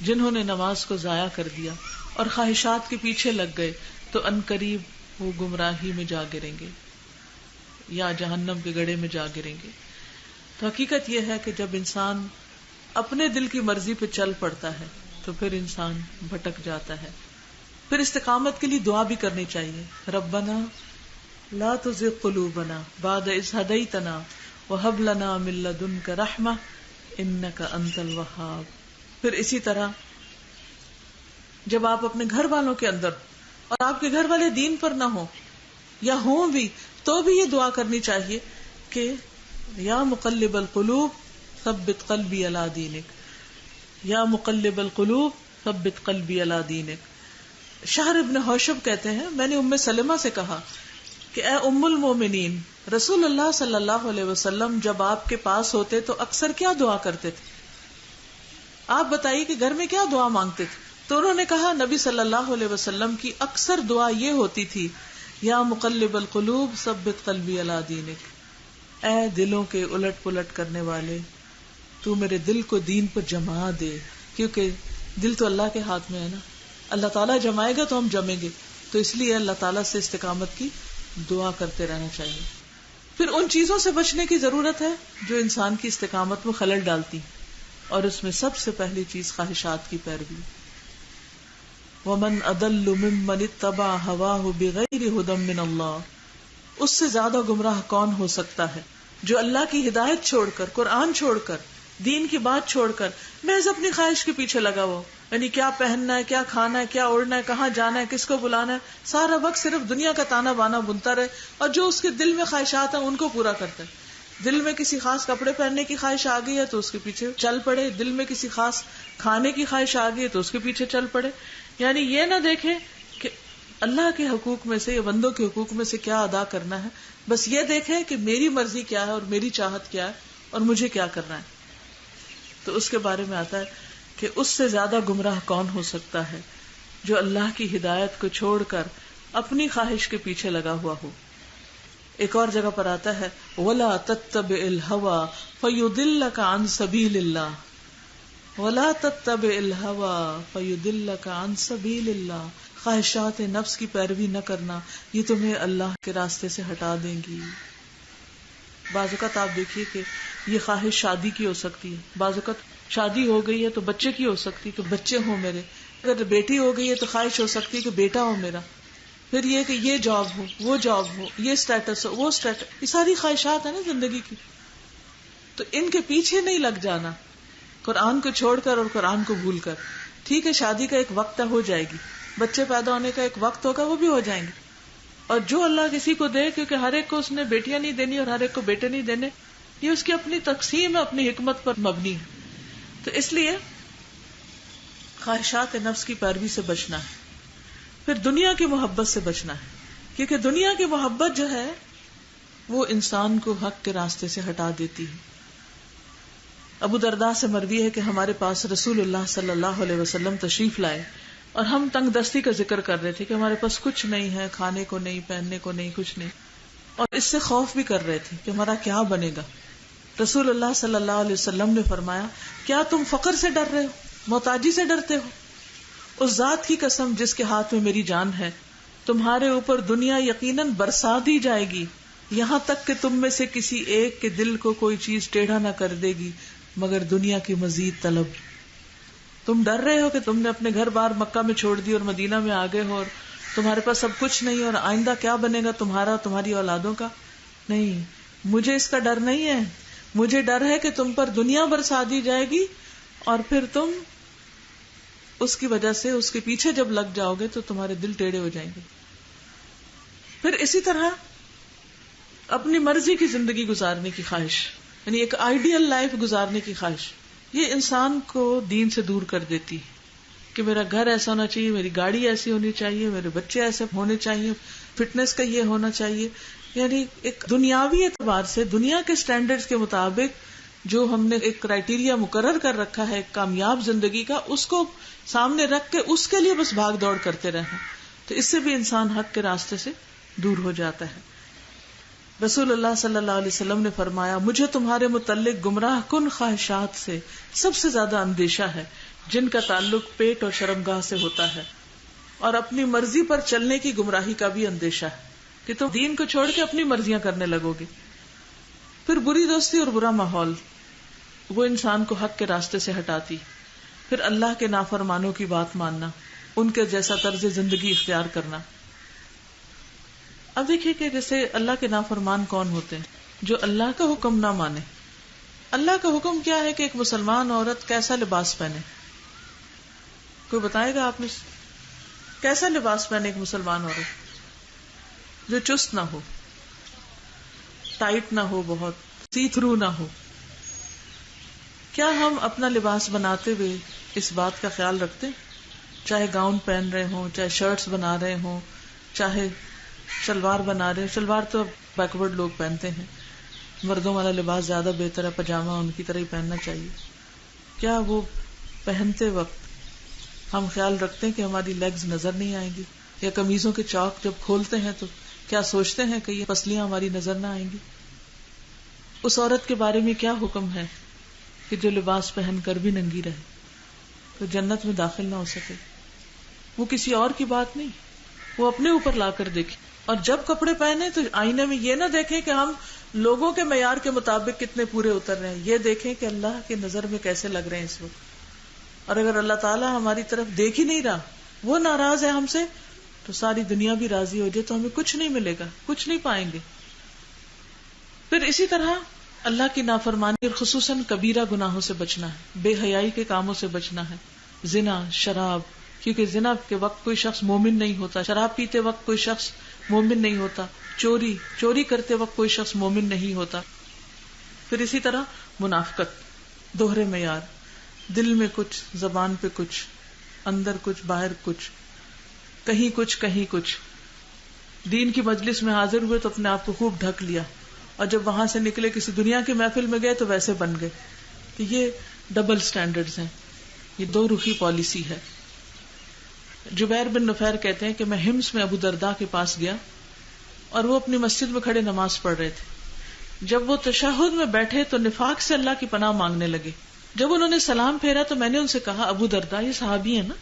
جنہوں نے نماز کو ضائع کر دیا اور خواہشات کے پیچھے لگ گئے، تو عنقریب وہ گمراہی میں جا گریں گے یا جہنم کے گڑھے میں جا گریں گے۔ تو حقیقت یہ ہے کہ جب انسان اپنے دل کی مرضی پہ چل پڑتا ہے تو پھر انسان بھٹک جاتا ہے۔ پھر استقامت کے لیے دعا بھی کرنی چاہیے، ربنا لا تزغ قلوبنا بعد اذ ہدیتنا وہب لنا من لدنک رحمہ انک انت الوہاب۔ پھر اسی طرح جب آپ اپنے گھر والوں کے اندر اور آپ کے گھر والے دین پر نہ ہوں یا ہوں بھی تو بھی یہ دعا کرنی چاہیے کہ یا مقلب القلوب ثبت قلبی علی دینک، یا مقلب القلوب ثبت قلبی علی دینک۔ شہر ابن حوشب کہتے ہیں میں نے ام سلمہ سے کہا کہ اے ام المومنین، رسول اللہ صلی اللہ علیہ وسلم جب آپ کے پاس ہوتے تو اکثر کیا دعا کرتے تھے؟ آپ بتائیے کہ گھر میں کیا دعا مانگتے تھے؟ تو انہوں نے کہا نبی صلی اللہ علیہ وسلم کی اکثر دعا یہ ہوتی تھی یا مقلب القلوب ثبت قلبی علی دینک، اے دلوں کے الٹ پلٹ کرنے والے تو میرے دل کو دین پر جما دے، کیونکہ دل تو اللہ کے ہاتھ میں ہے نا، اللہ تعالیٰ جمائے گا تو ہم جمیں گے، تو اس لیے اللہ تعالیٰ سے استقامت کی دعا کرتے رہنا چاہیے۔ پھر ان چیزوں سے بچنے کی ضرورت ہے جو انسان کی استقامت میں خلل ڈالتی، اور اس میں سب سے پہلی چیز خواہشات کی پیروی۔ وَمَنْ أَضَلُّ مِمَّنِ اتَّبَعَ هَوَاهُ بِغَيْرِ هُدًى مِّنَ اللَّهِ، اس سے زیادہ گمراہ کون ہو سکتا ہے جو اللہ کی ہدایت چھوڑ کر، قرآن چھوڑ کر، دین کی بات چھوڑ کر محض اپنی خواہش کے پیچھے لگا ہوا، یعنی کیا پہننا ہے، کیا کھانا ہے، کیا اوڑھنا ہے، کہاں جانا ہے، کس کو بلانا ہے، سارا وقت صرف دنیا کا تانا بانا بنتا رہے، اور جو اس کے دل میں خواہشات ہیں ان کو پورا کرتا ہے۔ دل میں کسی خاص کپڑے پہننے کی خواہش آ گئی ہے تو اس کے پیچھے چل پڑے، دل میں کسی خاص کھانے کی خواہش آ گئی ہے تو اس کے پیچھے چل پڑے۔ یعنی یہ نہ دیکھیں کہ اللہ کے حقوق میں سے یا بندوں کے حقوق میں سے کیا ادا کرنا ہے، بس یہ دیکھیں کہ میری مرضی کیا ہے اور میری چاہت کیا ہے اور مجھے کیا کرنا ہے۔ تو اس کے بارے میں آتا ہے کہ اس سے زیادہ گمراہ کون ہو سکتا ہے جو اللہ کی ہدایت کو چھوڑ کر اپنی خواہش کے پیچھے لگا ہوا ہو۔ ایک اور جگہ پر آتا ہے وَلَا تَتَّبِعِ الْهَوَى فَيُضِلَّكَ عَن سَبِيلِ اللَّهِ، وَلَا تَتَّبِعِ الْهَوَى فَيُضِلَّكَ عَن سَبِيلِ اللَّهِ، خواہشات نفس کی پیروی نہ کرنا، یہ تمہیں اللہ کے راستے سے ہٹا دیں گی۔ بعض اوقات آپ دیکھیے کہ یہ خواہش شادی کی ہو سکتی ہے، بعض اوقات شادی ہو گئی ہے تو بچے کی ہو سکتی ہے کہ بچے ہوں میرے، اگر بیٹی ہو گئی ہے تو خواہش ہو سکتی ہے کہ بیٹا ہو میرا، پھر یہ کہ یہ جاب ہو، وہ جاب ہو، یہ سٹیٹس ہو، وہ سٹیٹس، یہ ساری خواہشات ہیں نا زندگی کی۔ تو ان کے پیچھے نہیں لگ جانا، قرآن کو چھوڑ کر اور قرآن کو بھول کر۔ ٹھیک ہے شادی کا ایک وقت ہو جائے گی، بچے پیدا ہونے کا ایک وقت ہوگا، وہ بھی ہو جائیں گے، اور جو اللہ کسی کو دے، کیونکہ ہر ایک کو اس نے بیٹیاں نہیں دینی اور ہر ایک کو بیٹے نہیں دینے، یہ اس کی اپنی تقسیم ہے، اپنی حکمت پر مبنی ہے۔ تو اس لیے خواہشات نفس کی پیروی سے بچنا ہے، پھر دنیا کی محبت سے بچنا ہے، کیونکہ دنیا کی محبت جو ہے وہ انسان کو حق کے راستے سے ہٹا دیتی ہے۔ ابو درداء سے مروی ہے کہ ہمارے پاس رسول اللہ صلی اللہ علیہ وسلم تشریف لائے اور ہم تنگ دستی کا ذکر کر رہے تھے کہ ہمارے پاس کچھ نہیں ہے، کھانے کو نہیں، پہننے کو نہیں، کچھ نہیں، اور اس سے خوف بھی کر رہے تھے کہ ہمارا کیا بنے گا۔ رسول اللہ صلی اللہ علیہ وسلم نے فرمایا کیا تم فقر سے ڈر رہے ہو، محتاجی سے ڈرتے ہو؟ اس ذات کی قسم جس کے ہاتھ میں میری جان ہے، تمہارے اوپر دنیا یقیناً برسا دی جائے گی، یہاں تک کہ تم میں سے کسی ایک کے دل کو کوئی چیز ٹیڑھا نہ کر دے گی مگر دنیا کی مزید طلب۔ تم ڈر رہے ہو کہ تم نے اپنے گھر بار مکہ میں چھوڑ دی اور مدینہ میں آ گئے ہو اور تمہارے پاس سب کچھ نہیں، اور آئندہ کیا بنے گا تمہارا، تمہاری اولادوں کا؟ نہیں، مجھے اس کا ڈر نہیں ہے، مجھے ڈر ہے کہ تم پر دنیا برسا دی جائے گی اور پھر تم اس کی وجہ سے اس کے پیچھے جب لگ جاؤ گے تو تمہارے دل ٹیڑھے ہو جائیں گے۔ پھر اسی طرح اپنی مرضی کی زندگی گزارنے کی خواہش، یعنی ایک آئیڈیل لائف گزارنے کی خواہش، یہ انسان کو دین سے دور کر دیتی ہے کہ میرا گھر ایسا ہونا چاہیے، میری گاڑی ایسی ہونی چاہیے، میرے بچے ایسے ہونے چاہیے، فٹنس کا یہ ہونا چاہیے، یعنی ایک دنیاوی اعتبار سے دنیا کے سٹینڈرڈز کے مطابق جو ہم نے ایک کرائیٹیریا مقرر کر رکھا ہے ایک کامیاب زندگی کا، اس کو سامنے رکھ کے اس کے لیے بس بھاگ دوڑ کرتے رہنا، تو اس سے بھی انسان حق کے راستے سے دور ہو جاتا ہے۔ رسول اللہ صلی اللہ علیہ وسلم نے فرمایا مجھے تمہارے متعلق گمراہ کن خواہشات سے سب سے زیادہ اندیشہ ہے جن کا تعلق پیٹ اور شرمگاہ سے ہوتا ہے، اور اپنی مرضی پر چلنے کی گمراہی کا بھی اندیشہ ہے کہ تم دین کو چھوڑ کے اپنی مرضیاں کرنے لگو گے۔ پھر بری دوستی اور برا ماحول، وہ انسان کو حق کے راستے سے ہٹاتی۔ پھر اللہ کے نافرمانوں کی بات ماننا، ان کے جیسا طرز زندگی اختیار کرنا۔ اب دیکھیے کہ جیسے اللہ کے نافرمان کون ہوتے ہیں؟ جو اللہ کا حکم نہ مانے۔ اللہ کا حکم کیا ہے کہ ایک مسلمان عورت کیسا لباس پہنے؟ کوئی بتائے گا آپ نے؟ کیسا لباس پہنے ایک مسلمان عورت؟ جو چست نہ ہو، ٹائٹ نہ ہو، بہت سی تھرو نہ ہو۔ کیا ہم اپنا لباس بناتے ہوئے اس بات کا خیال رکھتے ہیں؟ چاہے گاؤن پہن رہے ہوں، چاہے شرٹس بنا رہے ہوں، چاہے شلوار بنا رہے ہوں۔ شلوار تو بیکورڈ لوگ پہنتے ہیں، مردوں والا لباس زیادہ بہتر ہے، پاجامہ ان کی طرح ہی پہننا چاہیے۔ کیا وہ پہنتے وقت ہم خیال رکھتے ہیں کہ ہماری لیگز نظر نہیں آئیں گی؟ یا قمیضوں کے چوک جب کھولتے ہیں تو کیا سوچتے ہیں کہ یہ پسلیاں ہماری نظر نہ آئیں گی؟ اس عورت کے بارے میں کیا حکم ہے کہ جو لباس پہن کر بھی ننگی رہے تو جنت میں داخل نہ ہو سکے؟ وہ کسی اور کی بات نہیں، وہ اپنے اوپر لا کر دیکھے، اور جب کپڑے پہنے تو آئینے میں یہ نہ دیکھیں کہ ہم لوگوں کے معیار کے مطابق کتنے پورے اتر رہے ہیں، یہ دیکھیں کہ اللہ کی نظر میں کیسے لگ رہے ہیں اس وقت۔ اور اگر اللہ تعالیٰ ہماری طرف دیکھ ہی نہیں رہا، وہ ناراض ہے ہم سے، تو ساری دنیا بھی راضی ہو جائے تو ہمیں کچھ نہیں ملے گا، کچھ نہیں پائیں گے۔ پھر اسی طرح اللہ کی نافرمانی اور خصوصاً کبیرہ گناہوں سے بچنا ہے، بے حیائی کے کاموں سے بچنا ہے، زنا، شراب، کیونکہ زنا کے وقت کوئی شخص مومن نہیں ہوتا، شراب پیتے وقت کوئی شخص مومن نہیں ہوتا، چوری کرتے وقت کوئی شخص مومن نہیں ہوتا۔ پھر اسی طرح منافقت، دوہرے معیار، دل میں کچھ، زبان پہ کچھ، اندر کچھ، باہر کچھ، کہیں کچھ کہیں کچھ۔ دین کی مجلس میں حاضر ہوئے تو اپنے آپ کو خوب ڈھک لیا، اور جب وہاں سے نکلے کسی دنیا کی محفل میں گئے تو ویسے بن گئے۔ کہ یہ ڈبل سٹینڈرڈز ہیں، یہ دو رخی پالیسی ہے۔ جبیر بن نفیر کہتے ہیں کہ میں ہمس میں ابو درداء کے پاس گیا اور وہ اپنی مسجد میں کھڑے نماز پڑھ رہے تھے۔ جب وہ تشہد میں بیٹھے تو نفاق سے اللہ کی پناہ مانگنے لگے۔ جب انہوں نے سلام پھیرا تو میں نے ان سے کہا، ابو درداء، یہ صحابی ہیں نا،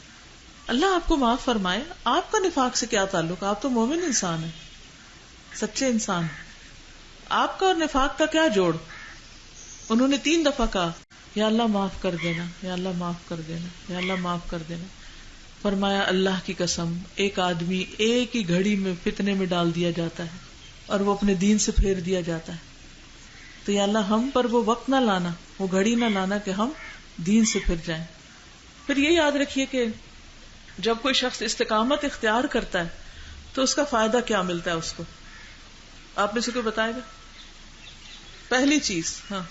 اللہ آپ کو معاف فرمائے، آپ کا نفاق سے کیا تعلق؟ آپ تو مومن انسان ہیں، سچے انسان ہیں، آپ کا اور نفاق کا کیا جوڑ؟ انہوں نے 3 دفعہ کہا، یا اللہ معاف کر دینا، یا اللہ معاف کر دینا، یا اللہ معاف کر دینا۔ فرمایا، اللہ کی قسم، ایک آدمی ایک ہی گھڑی میں فتنے میں ڈال دیا جاتا ہے اور وہ اپنے دین سے پھیر دیا جاتا ہے، تو یا اللہ ہم پر وہ وقت نہ لانا، وہ گھڑی نہ لانا کہ ہم دین سے پھر جائیں۔ پھر یہ یاد رکھیے کہ جب کوئی شخص استقامت اختیار کرتا ہے تو اس کا فائدہ کیا ملتا ہے اس کو؟ آپ میں سے کوئی بتائے گا؟ پہلی چیز، ہاں،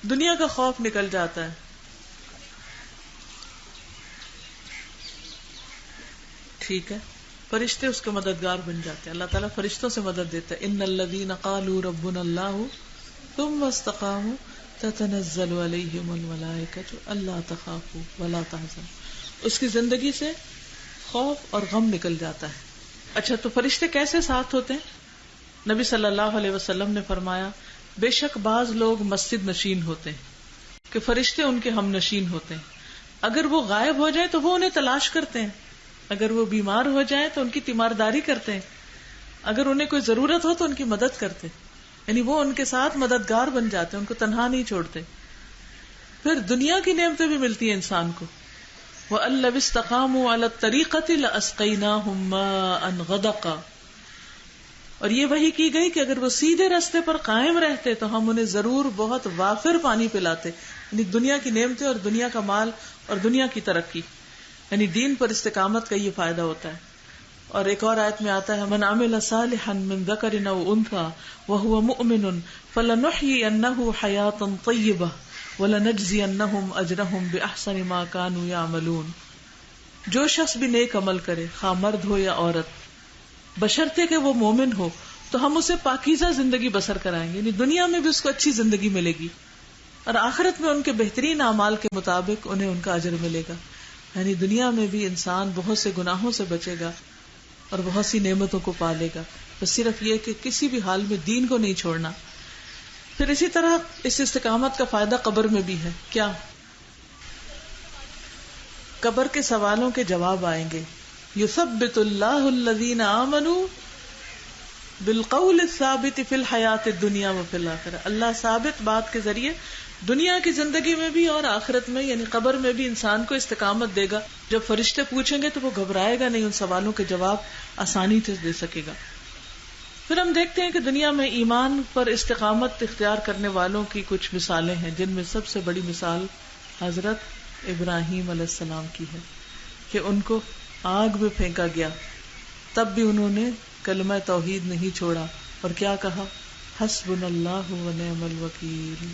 دنیا کا خوف نکل جاتا ہے۔ ٹھیک ہے، فرشتے اس کے مددگار بن جاتے ہیں، اللہ تعالیٰ فرشتوں سے مدد دیتا ہے۔ ان الذین قالوا ربنا اللہ ثم استقاموا تتنزل علیہم الملائکۃ الا تخافوا ولا تحزنوا۔ اس کی زندگی سے خوف اور غم نکل جاتا ہے۔ اچھا، تو فرشتے کیسے ساتھ ہوتے ہیں؟ نبی صلی اللہ علیہ وسلم نے فرمایا، بے شک بعض لوگ مسجد نشین ہوتے ہیں کہ فرشتے ان کے ہم نشین ہوتے ہیں، اگر وہ غائب ہو جائیں تو وہ انہیں تلاش کرتے ہیں، اگر وہ بیمار ہو جائیں تو ان کی تیمارداری کرتے ہیں، اگر انہیں کوئی ضرورت ہو تو ان کی مدد کرتے ہیں، یعنی وہ ان کے ساتھ مددگار بن جاتے ہیں، ان کو تنہا نہیں چھوڑتے۔ پھر دنیا کی نعمتیں بھی ملتی ہیں انسان کو۔ وَأَن لَّوِ اسْتَقَامُوا عَلَى الطَّرِيقَةِ لَأَسْقَيْنَاهُم مَّاءً غَدَقًا، اور یہ وحی کی گئی کہ اگر وہ سیدھے راستے پر قائم رہتے تو ہم انہیں ضرور بہت وافر پانی پلاتے، یعنی دنیا کی نعمتیں اور دنیا کا مال اور دنیا کی ترقی، یعنی دین پر استقامت کا یہ فائدہ ہوتا ہے۔ اور ایک اور آیت میں آتا ہے، من عمل صالحا من ذکر او انثى وهو مؤمن فلنحيينه حیاتا طیبہ وَلَنَجْزِيَنَّهُمْ أَجْرَهُمْ بِأَحْسَنِ مَا كَانُوا يَعْمَلُونَ۔ جو شخص بھی نیک عمل کرے، خواہ مرد ہو یا عورت، بشرطے کہ وہ مومن ہو، تو ہم اسے پاکیزہ زندگی بسر کرائیں گے، یعنی دنیا میں بھی اس کو اچھی زندگی ملے گی اور آخرت میں ان کے بہترین اعمال کے مطابق انہیں ان کا اجر ملے گا۔ یعنی دنیا میں بھی انسان بہت سے گناہوں سے بچے گا، اور بہت سی نعمتوں کو پالے گا. بس صرف یہ کہ کسی بھی حال میں دین کو نہیں چھوڑنا. پھر اسی طرح اس استقامت کا فائدہ قبر میں بھی ہے. کیا؟ قبر کے سوالوں کے جواب آئیں گے. یثبت اللہ الذین آمنوا بالقول الثابت فی الحیات الدنیا وفی الآخرہ. اللہ ثابت بات کے ذریعے دنیا کی زندگی میں بھی اور آخرت میں یعنی قبر میں بھی انسان کو استقامت دے گا. جب فرشتے پوچھیں گے تو وہ گھبرائے گا نہیں، ان سوالوں کے جواب آسانی سے دے سکے گا. پھر ہم دیکھتے ہیں کہ دنیا میں ایمان پر استقامت اختیار کرنے والوں کی کچھ مثالیں ہیں، جن میں سب سے بڑی مثال حضرت ابراہیم علیہ السلام کی ہے کہ ان کو آگ میں پھینکا گیا، تب بھی انہوں نے کلمہ توحید نہیں چھوڑا اور کیا کہا؟ حسبنا اللہ و نعم الوکیل.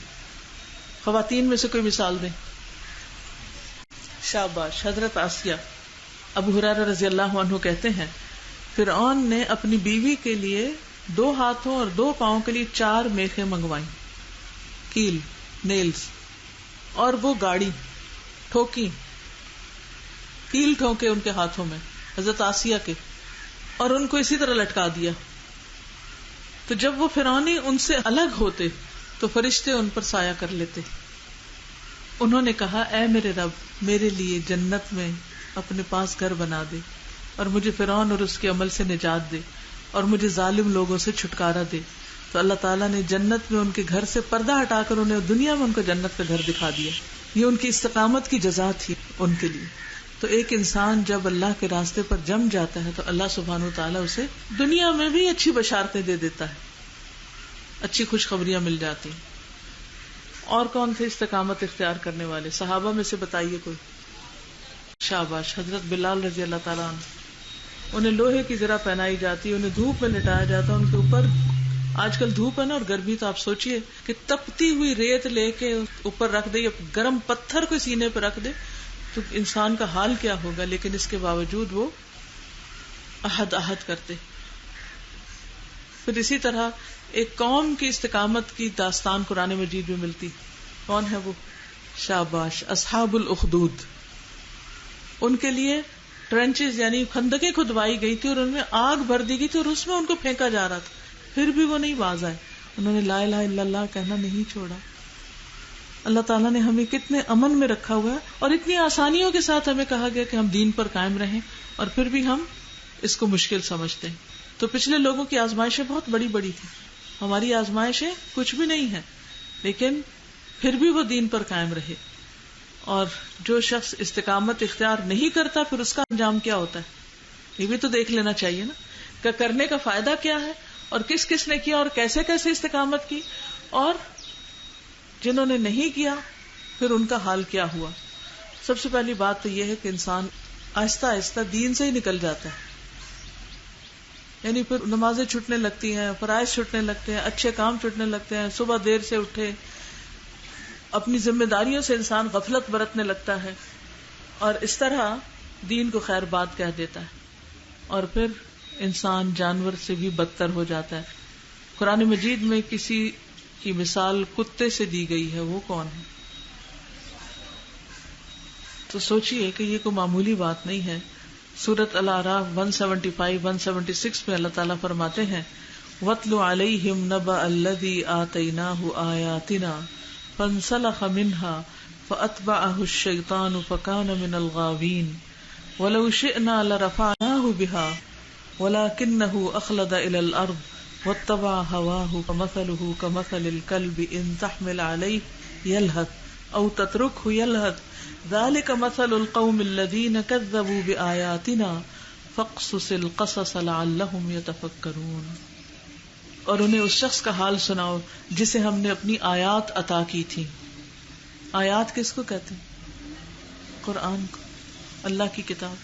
خواتین میں سے کوئی مثال دیں. شاباش، حضرت آسیہ. ابو ہریرہ رضی اللہ عنہ کہتے ہیں فرعون نے اپنی بیوی کے لیے 2 ہاتھوں اور 2 پاؤں کے لیے 4 میخیں منگوائیں، کیل، نیلز، اور وہ گاڑی ٹھوکی، کیل ٹھوکے ان کے ہاتھوں میں حضرت آسیہ کے، اور ان کو اسی طرح لٹکا دیا. تو جب وہ فرعونی ان سے الگ ہوتے تو فرشتے ان پر سایہ کر لیتے. انہوں نے کہا اے میرے رب، میرے لیے جنت میں اپنے پاس گھر بنا دے اور مجھے فرعون اور اس کے عمل سے نجات دے اور مجھے ظالم لوگوں سے چھٹکارا دے. تو اللہ تعالیٰ نے جنت میں ان کے گھر سے پردہ ہٹا کر انہیں دنیا میں ان کو جنت کا گھر دکھا دیا. یہ ان کی استقامت کی جزا تھی ان کے لیے. تو ایک انسان جب اللہ کے راستے پر جم جاتا ہے تو اللہ سبحانہ وتعالیٰ اسے دنیا میں بھی اچھی بشارتیں دے دیتا ہے، اچھی خوشخبریاں مل جاتی ہیں. اور کون تھے استقامت اختیار کرنے والے؟ صحابہ میں سے بتائیے کوئی. شاباش، حضرت بلال رضی اللہ تعالیٰ عنہ. انہیں لوہے کی زرہ پہنائی جاتی، انہیں دھوپ میں لٹایا جاتا، ان کے اوپر آج کل دھوپ ہے نا اور گرمی، تو آپ سوچئے کہ تپتی ہوئی ریت لے کے اوپر رکھ دے یا گرم پتھر کو سینے پہ رکھ دے تو انسان کا حال کیا ہوگا. لیکن اس کے باوجود وہ عہد کرتے. پھر اسی طرح ایک قوم کی استقامت کی داستان قرآن مجید میں ملتی. کون ہے وہ؟ شاباش، اصحاب الاخدود. ان کے لیے ٹرنچز یعنی خندقیں کھدوائی گئی تھی اور ان میں آگ بھر دی گئی تھی اور اس میں ان کو پھینکا جا رہا تھا، پھر بھی وہ نہیں باز آئے. انہوں نے لا الہ الا اللہ کہنا نہیں چھوڑا. اللہ تعالیٰ نے ہمیں کتنے امن میں رکھا ہوا ہے اور اتنی آسانیوں کے ساتھ ہمیں کہا گیا کہ ہم دین پر قائم رہیں، اور پھر بھی ہم اس کو مشکل سمجھتے ہیں. تو پچھلے لوگوں کی آزمائشیں بہت بڑی بڑی تھی، ہماری آزمائشیں کچھ بھی نہیں ہیں، لیکن پھر بھی وہ دین پر قائم رہے. اور جو شخص استقامت اختیار نہیں کرتا پھر اس کا انجام کیا ہوتا ہے، یہ بھی تو دیکھ لینا چاہیے نا کہ کرنے کا فائدہ کیا ہے اور کس کس نے کیا اور کیسے کیسے استقامت کی، اور جنہوں نے نہیں کیا پھر ان کا حال کیا ہوا. سب سے پہلی بات تو یہ ہے کہ انسان آہستہ آہستہ دین سے ہی نکل جاتا ہے، یعنی پھر نمازیں چھوٹنے لگتی ہیں، فرائض چھوٹنے لگتے ہیں، اچھے کام چھوٹنے لگتے ہیں، صبح دیر سے اٹھے، اپنی ذمہ داریوں سے انسان غفلت برتنے لگتا ہے، اور اس طرح دین کو خیر بات کہہ دیتا ہے، اور پھر انسان جانور سے بھی بدتر ہو جاتا ہے. قرآن مجید میں کسی کی مثال کتے سے دی گئی ہے، وہ کون ہے؟ تو سوچئے کہ یہ کوئی معمولی بات نہیں ہے. سورۃ الاعراف 175 176 میں اللہ تعالیٰ فرماتے ہیں وَاتْلُ عَلَيْهِمْ نَبَأَ الَّذِي آتَيْنَاهُ آيَاتِنَا فَانْسَلَخَ مِنْهَا فَأَتْبَعَهُ الشَّيْطَانُ فَكَانَ مِنَ الْغَاوِينَ وَلَوْ شِئْنَا لَرَفَعْنَاهُ بِهَا وَلَكِنَّهُ أَخْلَدَ إِلَى الْأَرْضِ وَاتَّبَعَ هَوَاهُ فَمَثَلُهُ كَمَثَلِ الْكَلْبِ إِنْ تَحْمِلْ عَلَيْهِ يَلْهَثْ أَوْ تَتْرُكْهُ يَلْهَث ذَلِكَ مَثَلُ الْقَوْمِ الَّذِينَ كَذَّبُوا بِآيَاتِنَا فَاقْصُصِ الْقَصَصَ لَعَلَّهُمْ يَتَفَكَّرُونَ. اور انہیں اس شخص کا حال سناؤ جسے ہم نے اپنی آیات عطا کی تھی. آیات کس کو کہتے ہیں؟ قرآن کو، اللہ کی کتاب.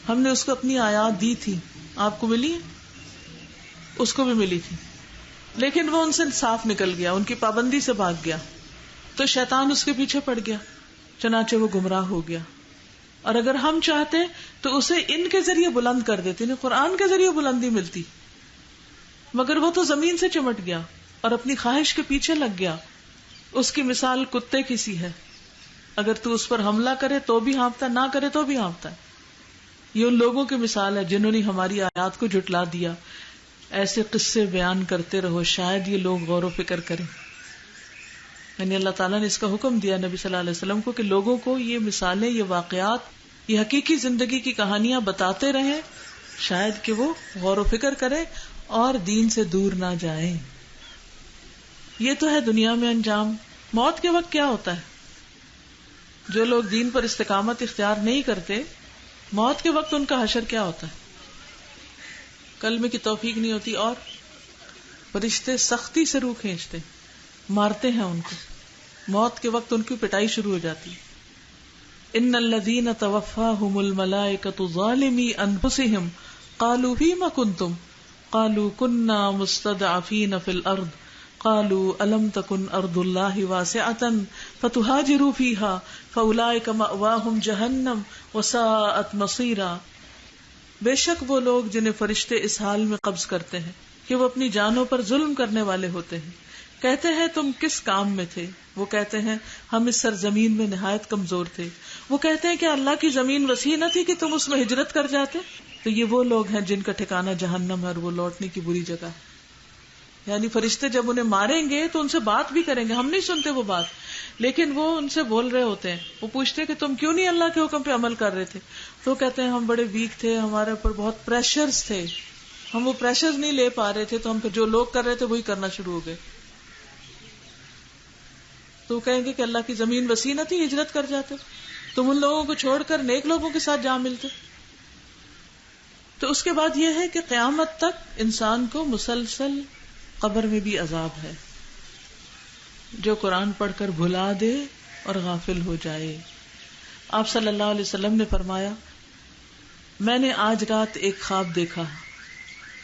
ہم نے اس کو اپنی آیات دی تھی. آپ کو ملی؟ اس کو بھی ملی تھی، لیکن وہ ان سے صاف نکل گیا، ان کی پابندی سے بھاگ گیا، تو شیطان اس کے پیچھے پڑ گیا، چنانچہ وہ گمراہ ہو گیا. اور اگر ہم چاہتے تو اسے ان کے ذریعے بلند کر دیتے، نہیں قرآن کے ذریعے بلندی ملتی، مگر وہ تو زمین سے چمٹ گیا اور اپنی خواہش کے پیچھے لگ گیا. اس کی مثال کتے کی سی ہے، اگر تو اس پر حملہ کرے تو بھی ہانپتا، نہ کرے تو بھی ہانپتا ہے. یہ ان لوگوں کی مثال ہے جنہوں نے ہماری آیات کو جھٹلا دیا. ایسے قصے بیان کرتے رہو شاید یہ لوگ غور و فکر کریں. یعنی اللہ تعالیٰ نے اس کا حکم دیا نبی صلی اللہ علیہ وسلم کو کہ لوگوں کو یہ مثالیں، یہ واقعات، یہ حقیقی زندگی کی کہانیاں بتاتے رہیں، شاید کہ وہ غور و فکر کریں اور دین سے دور نہ جائیں. یہ تو ہے دنیا میں انجام. موت کے وقت کیا ہوتا ہے؟ جو لوگ دین پر استقامت اختیار نہیں کرتے، موت کے وقت ان کا حشر کیا ہوتا ہے؟ کلمے کی توفیق نہیں ہوتی اور فرشتے سختی سے روح کھینچتے، مارتے ہیں ان کو. موت کے وقت ان کی پٹائی شروع ہو جاتی. ان الذین توفاہم الملائکۃ ظالمی انفسہم قالوا فیما کنتم قالوا کنا مستضعفین فی الارض قالوا الم تکن ارض اللہ واسعۃ فتہاجروا فیہا فاولئک مأواہم جہنم وساءت مصیرا. بے شک وہ لوگ جنہیں فرشتے اس حال میں قبض کرتے ہیں کہ وہ اپنی جانوں پر ظلم کرنے والے ہوتے ہیں، کہتے ہیں تم کس کام میں تھے؟ وہ کہتے ہیں ہم اس سرزمین میں نہایت کمزور تھے. وہ کہتے ہیں کہ اللہ کی زمین وسیع نہ تھی کہ تم اس میں ہجرت کر جاتے؟ تو یہ وہ لوگ ہیں جن کا ٹھکانہ جہنم ہے اور وہ لوٹنے کی بری جگہ ہے. یعنی فرشتے جب انہیں ماریں گے تو ان سے بات بھی کریں گے، ہم نہیں سنتے وہ بات، لیکن وہ ان سے بول رہے ہوتے ہیں. وہ پوچھتے کہ تم کیوں نہیں اللہ کے حکم پہ عمل کر رہے تھے؟ تو کہتے ہیں ہم بڑے ویک تھے، ہمارے اوپر بہت پریشرز تھے، ہم وہ پریشرز نہیں لے پا رہے تھے، تو ہم پھر جو لوگ کر رہے تھے وہی کرنا شروع ہو گئے. تو کہیں گے کہ اللہ کی زمین وسیع نہ تھی، ہجرت کر جاتے، تم ان لوگوں کو چھوڑ کر نیک لوگوں کے ساتھ جا ملتے. تو اس کے بعد یہ ہے کہ قیامت تک انسان کو مسلسل قبر میں بھی عذاب ہے. جو قرآن پڑھ کر بھلا دے اور غافل ہو جائے. آپ صلی اللہ علیہ وسلم نے فرمایا میں نے آج رات ایک خواب دیکھا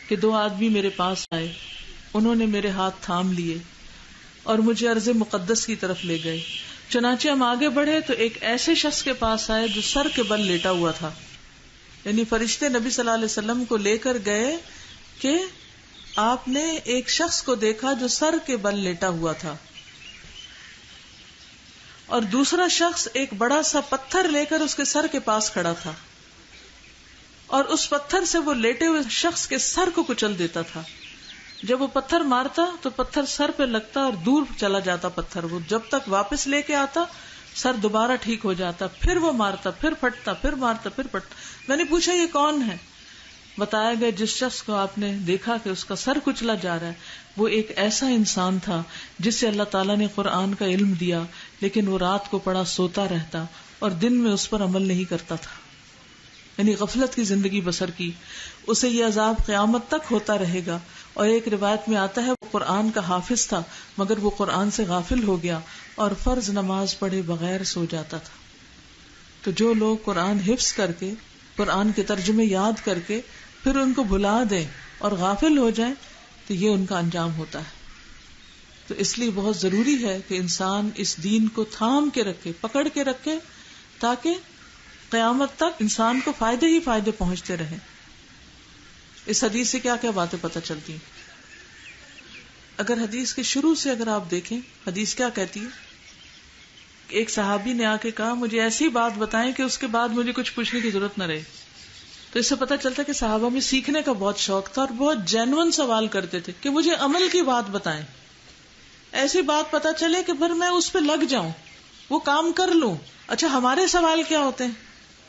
کہ 2 آدمی میرے پاس آئے، انہوں نے میرے ہاتھ تھام لیے اور مجھے ارض مقدس کی طرف لے گئے. چنانچہ ہم آگے بڑھے تو ایک ایسے شخص کے پاس آئے جو سر کے بل لیٹا ہوا تھا. یعنی فرشتے نبی صلی اللہ علیہ وسلم کو لے کر گئے کہ آپ نے ایک شخص کو دیکھا جو سر کے بل لیٹا ہوا تھا، اور دوسرا شخص ایک بڑا سا پتھر لے کر اس کے سر کے پاس کھڑا تھا، اور اس پتھر سے وہ لیٹے ہوئے شخص کے سر کو کچل دیتا تھا. جب وہ پتھر مارتا تو پتھر سر پہ لگتا اور دور چلا جاتا پتھر. وہ جب تک واپس لے کے آتا سر دوبارہ ٹھیک ہو جاتا، پھر وہ مارتا، پھر پھٹتا، پھر مارتا، پھر پھٹتا. میں نے پوچھا یہ کون ہے؟ بتایا گیا جس شخص کو آپ نے دیکھا کہ اس کا سر کچلا جا رہا ہے وہ ایک ایسا انسان تھا جسے اللہ تعالیٰ نے قرآن کا علم دیا، لیکن وہ رات کو پڑا سوتا رہتا اور دن میں اس پر عمل نہیں کرتا تھا. یعنی غفلت کی زندگی بسر کی. اسے یہ عذاب قیامت تک ہوتا رہے گا. اور ایک روایت میں آتا ہے وہ قرآن کا حافظ تھا مگر وہ قرآن سے غافل ہو گیا اور فرض نماز پڑھے بغیر سو جاتا تھا. تو جو لوگ قرآن حفظ کر کے، قرآن کے ترجمے یاد کر کے پھر ان کو بھلا دیں اور غافل ہو جائیں تو یہ ان کا انجام ہوتا ہے. تو اس لیے بہت ضروری ہے کہ انسان اس دین کو تھام کے رکھے، پکڑ کے رکھے، تاکہ قیامت تک انسان کو فائدے ہی فائدے پہنچتے رہیں. اس حدیث سے کیا کیا باتیں پتہ چلتی ہیں؟ اگر حدیث کے شروع سے اگر آپ دیکھیں، حدیث کیا کہتی ہے؟ ایک صحابی نے آ کے کہا مجھے ایسی بات بتائیں کہ اس کے بعد مجھے کچھ پوچھنے کی ضرورت نہ رہے. تو اس سے پتہ چلتا ہے کہ صحابہ میں سیکھنے کا بہت شوق تھا اور بہت جینون سوال کرتے تھے کہ مجھے عمل کی بات بتائیں، ایسی بات پتہ چلے کہ پھر میں اس پہ لگ جاؤں، وہ کام کر لوں. اچھا ہمارے سوال کیا ہوتے ہیں؟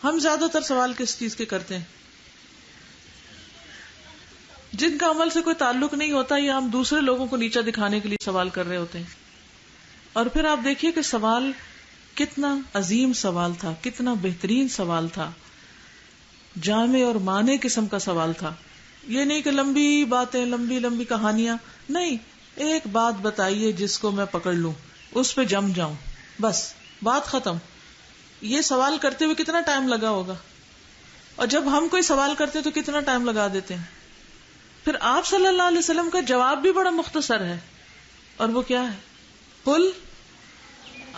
ہم زیادہ تر سوال کس چیز کے کرتے ہیں؟ جن کا عمل سے کوئی تعلق نہیں ہوتا یا ہم دوسرے لوگوں کو نیچا دکھانے کے لیے سوال کر رہے ہوتے ہیں. اور پھر آپ دیکھیے کہ سوال کتنا عظیم سوال تھا، کتنا بہترین سوال تھا، جامع اور معنی قسم کا سوال تھا. یہ نہیں کہ لمبی باتیں، لمبی لمبی کہانیاں، نہیں، ایک بات بتائیے جس کو میں پکڑ لوں، اس پہ جم جاؤں، بس بات ختم. یہ سوال کرتے ہوئے کتنا ٹائم لگا ہوگا، اور جب ہم کوئی سوال کرتے تو کتنا ٹائم لگا دیتے ہیں. پھر آپ صلی اللہ علیہ وسلم کا جواب بھی بڑا مختصر ہے، اور وہ کیا ہے؟ قل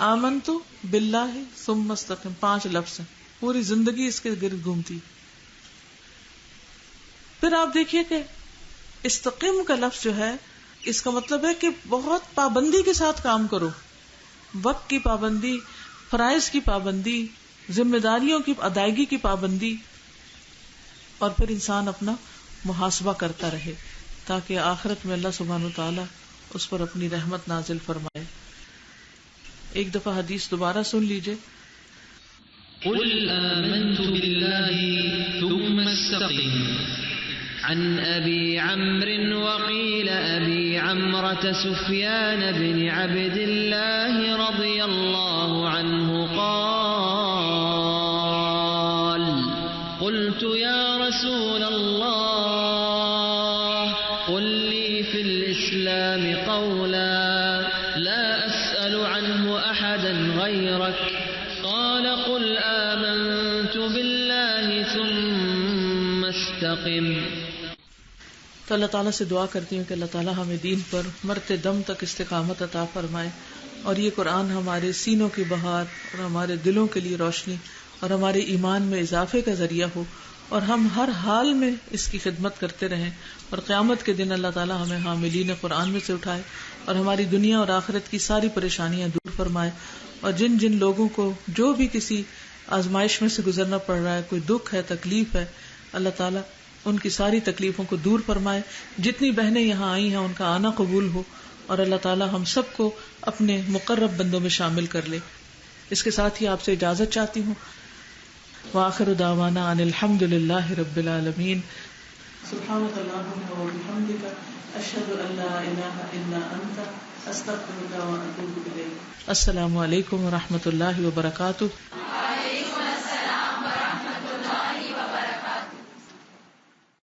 آمنت باللہ ثم استقم. 5 لفظ ہیں، پوری زندگی اس کے گرد گھومتی. پھر آپ دیکھیے کہ استقم کا لفظ جو ہے اس کا مطلب ہے کہ بہت پابندی کے ساتھ کام کرو. وقت کی پابندی، فرائض کی پابندی، ذمہ داریوں کی ادائیگی کی پابندی. اور پھر انسان اپنا محاسبہ کرتا رہے تاکہ آخرت میں اللہ سبحانہ وتعالی اس پر اپنی رحمت نازل فرمائے. ایک دفعہ حدیث دوبارہ سن لیجئے. قل آمنت بالله ثم استقم عن أبي عمرو وقيل أبي عمرة سفيان بن عبد الله رضي الله عنه قال قلت يا رسول الله قل لي في الإسلام قولا لا أسأل عنه أحدا غيرك قال قل آمنت بالله ثم استقم. تو اللہ تعالیٰ سے دعا کرتی ہوں کہ اللہ تعالیٰ ہمیں دین پر مرتے دم تک استقامت عطا فرمائے، اور یہ قرآن ہمارے سینوں کی بہار اور ہمارے دلوں کے لیے روشنی اور ہمارے ایمان میں اضافے کا ذریعہ ہو، اور ہم ہر حال میں اس کی خدمت کرتے رہیں، اور قیامت کے دن اللہ تعالیٰ ہمیں حاملین قرآن میں سے اٹھائے اور ہماری دنیا اور آخرت کی ساری پریشانیاں دور فرمائے. اور جن جن لوگوں کو جو بھی کسی آزمائش میں سے گزرنا پڑ رہا ہے، کوئی دکھ ہے، تکلیف ہے، اللہ تعالیٰ ان کی ساری تکلیفوں کو دور فرمائے. جتنی بہنیں یہاں آئی ہیں ان کا آنا قبول ہو، اور اللہ تعالیٰ ہم سب کو اپنے مقرب بندوں میں شامل کر لے. اس کے ساتھ ہی آپ سے اجازت چاہتی ہوں. وآخر دعوانا ان الحمد للہ رب العالمین. سبحانک اللہم و بحمدک اشہد ان لا الہ الا انت استغفرک و اتوب الیک. السلام علیکم و رحمۃ اللہ وبرکاتہ.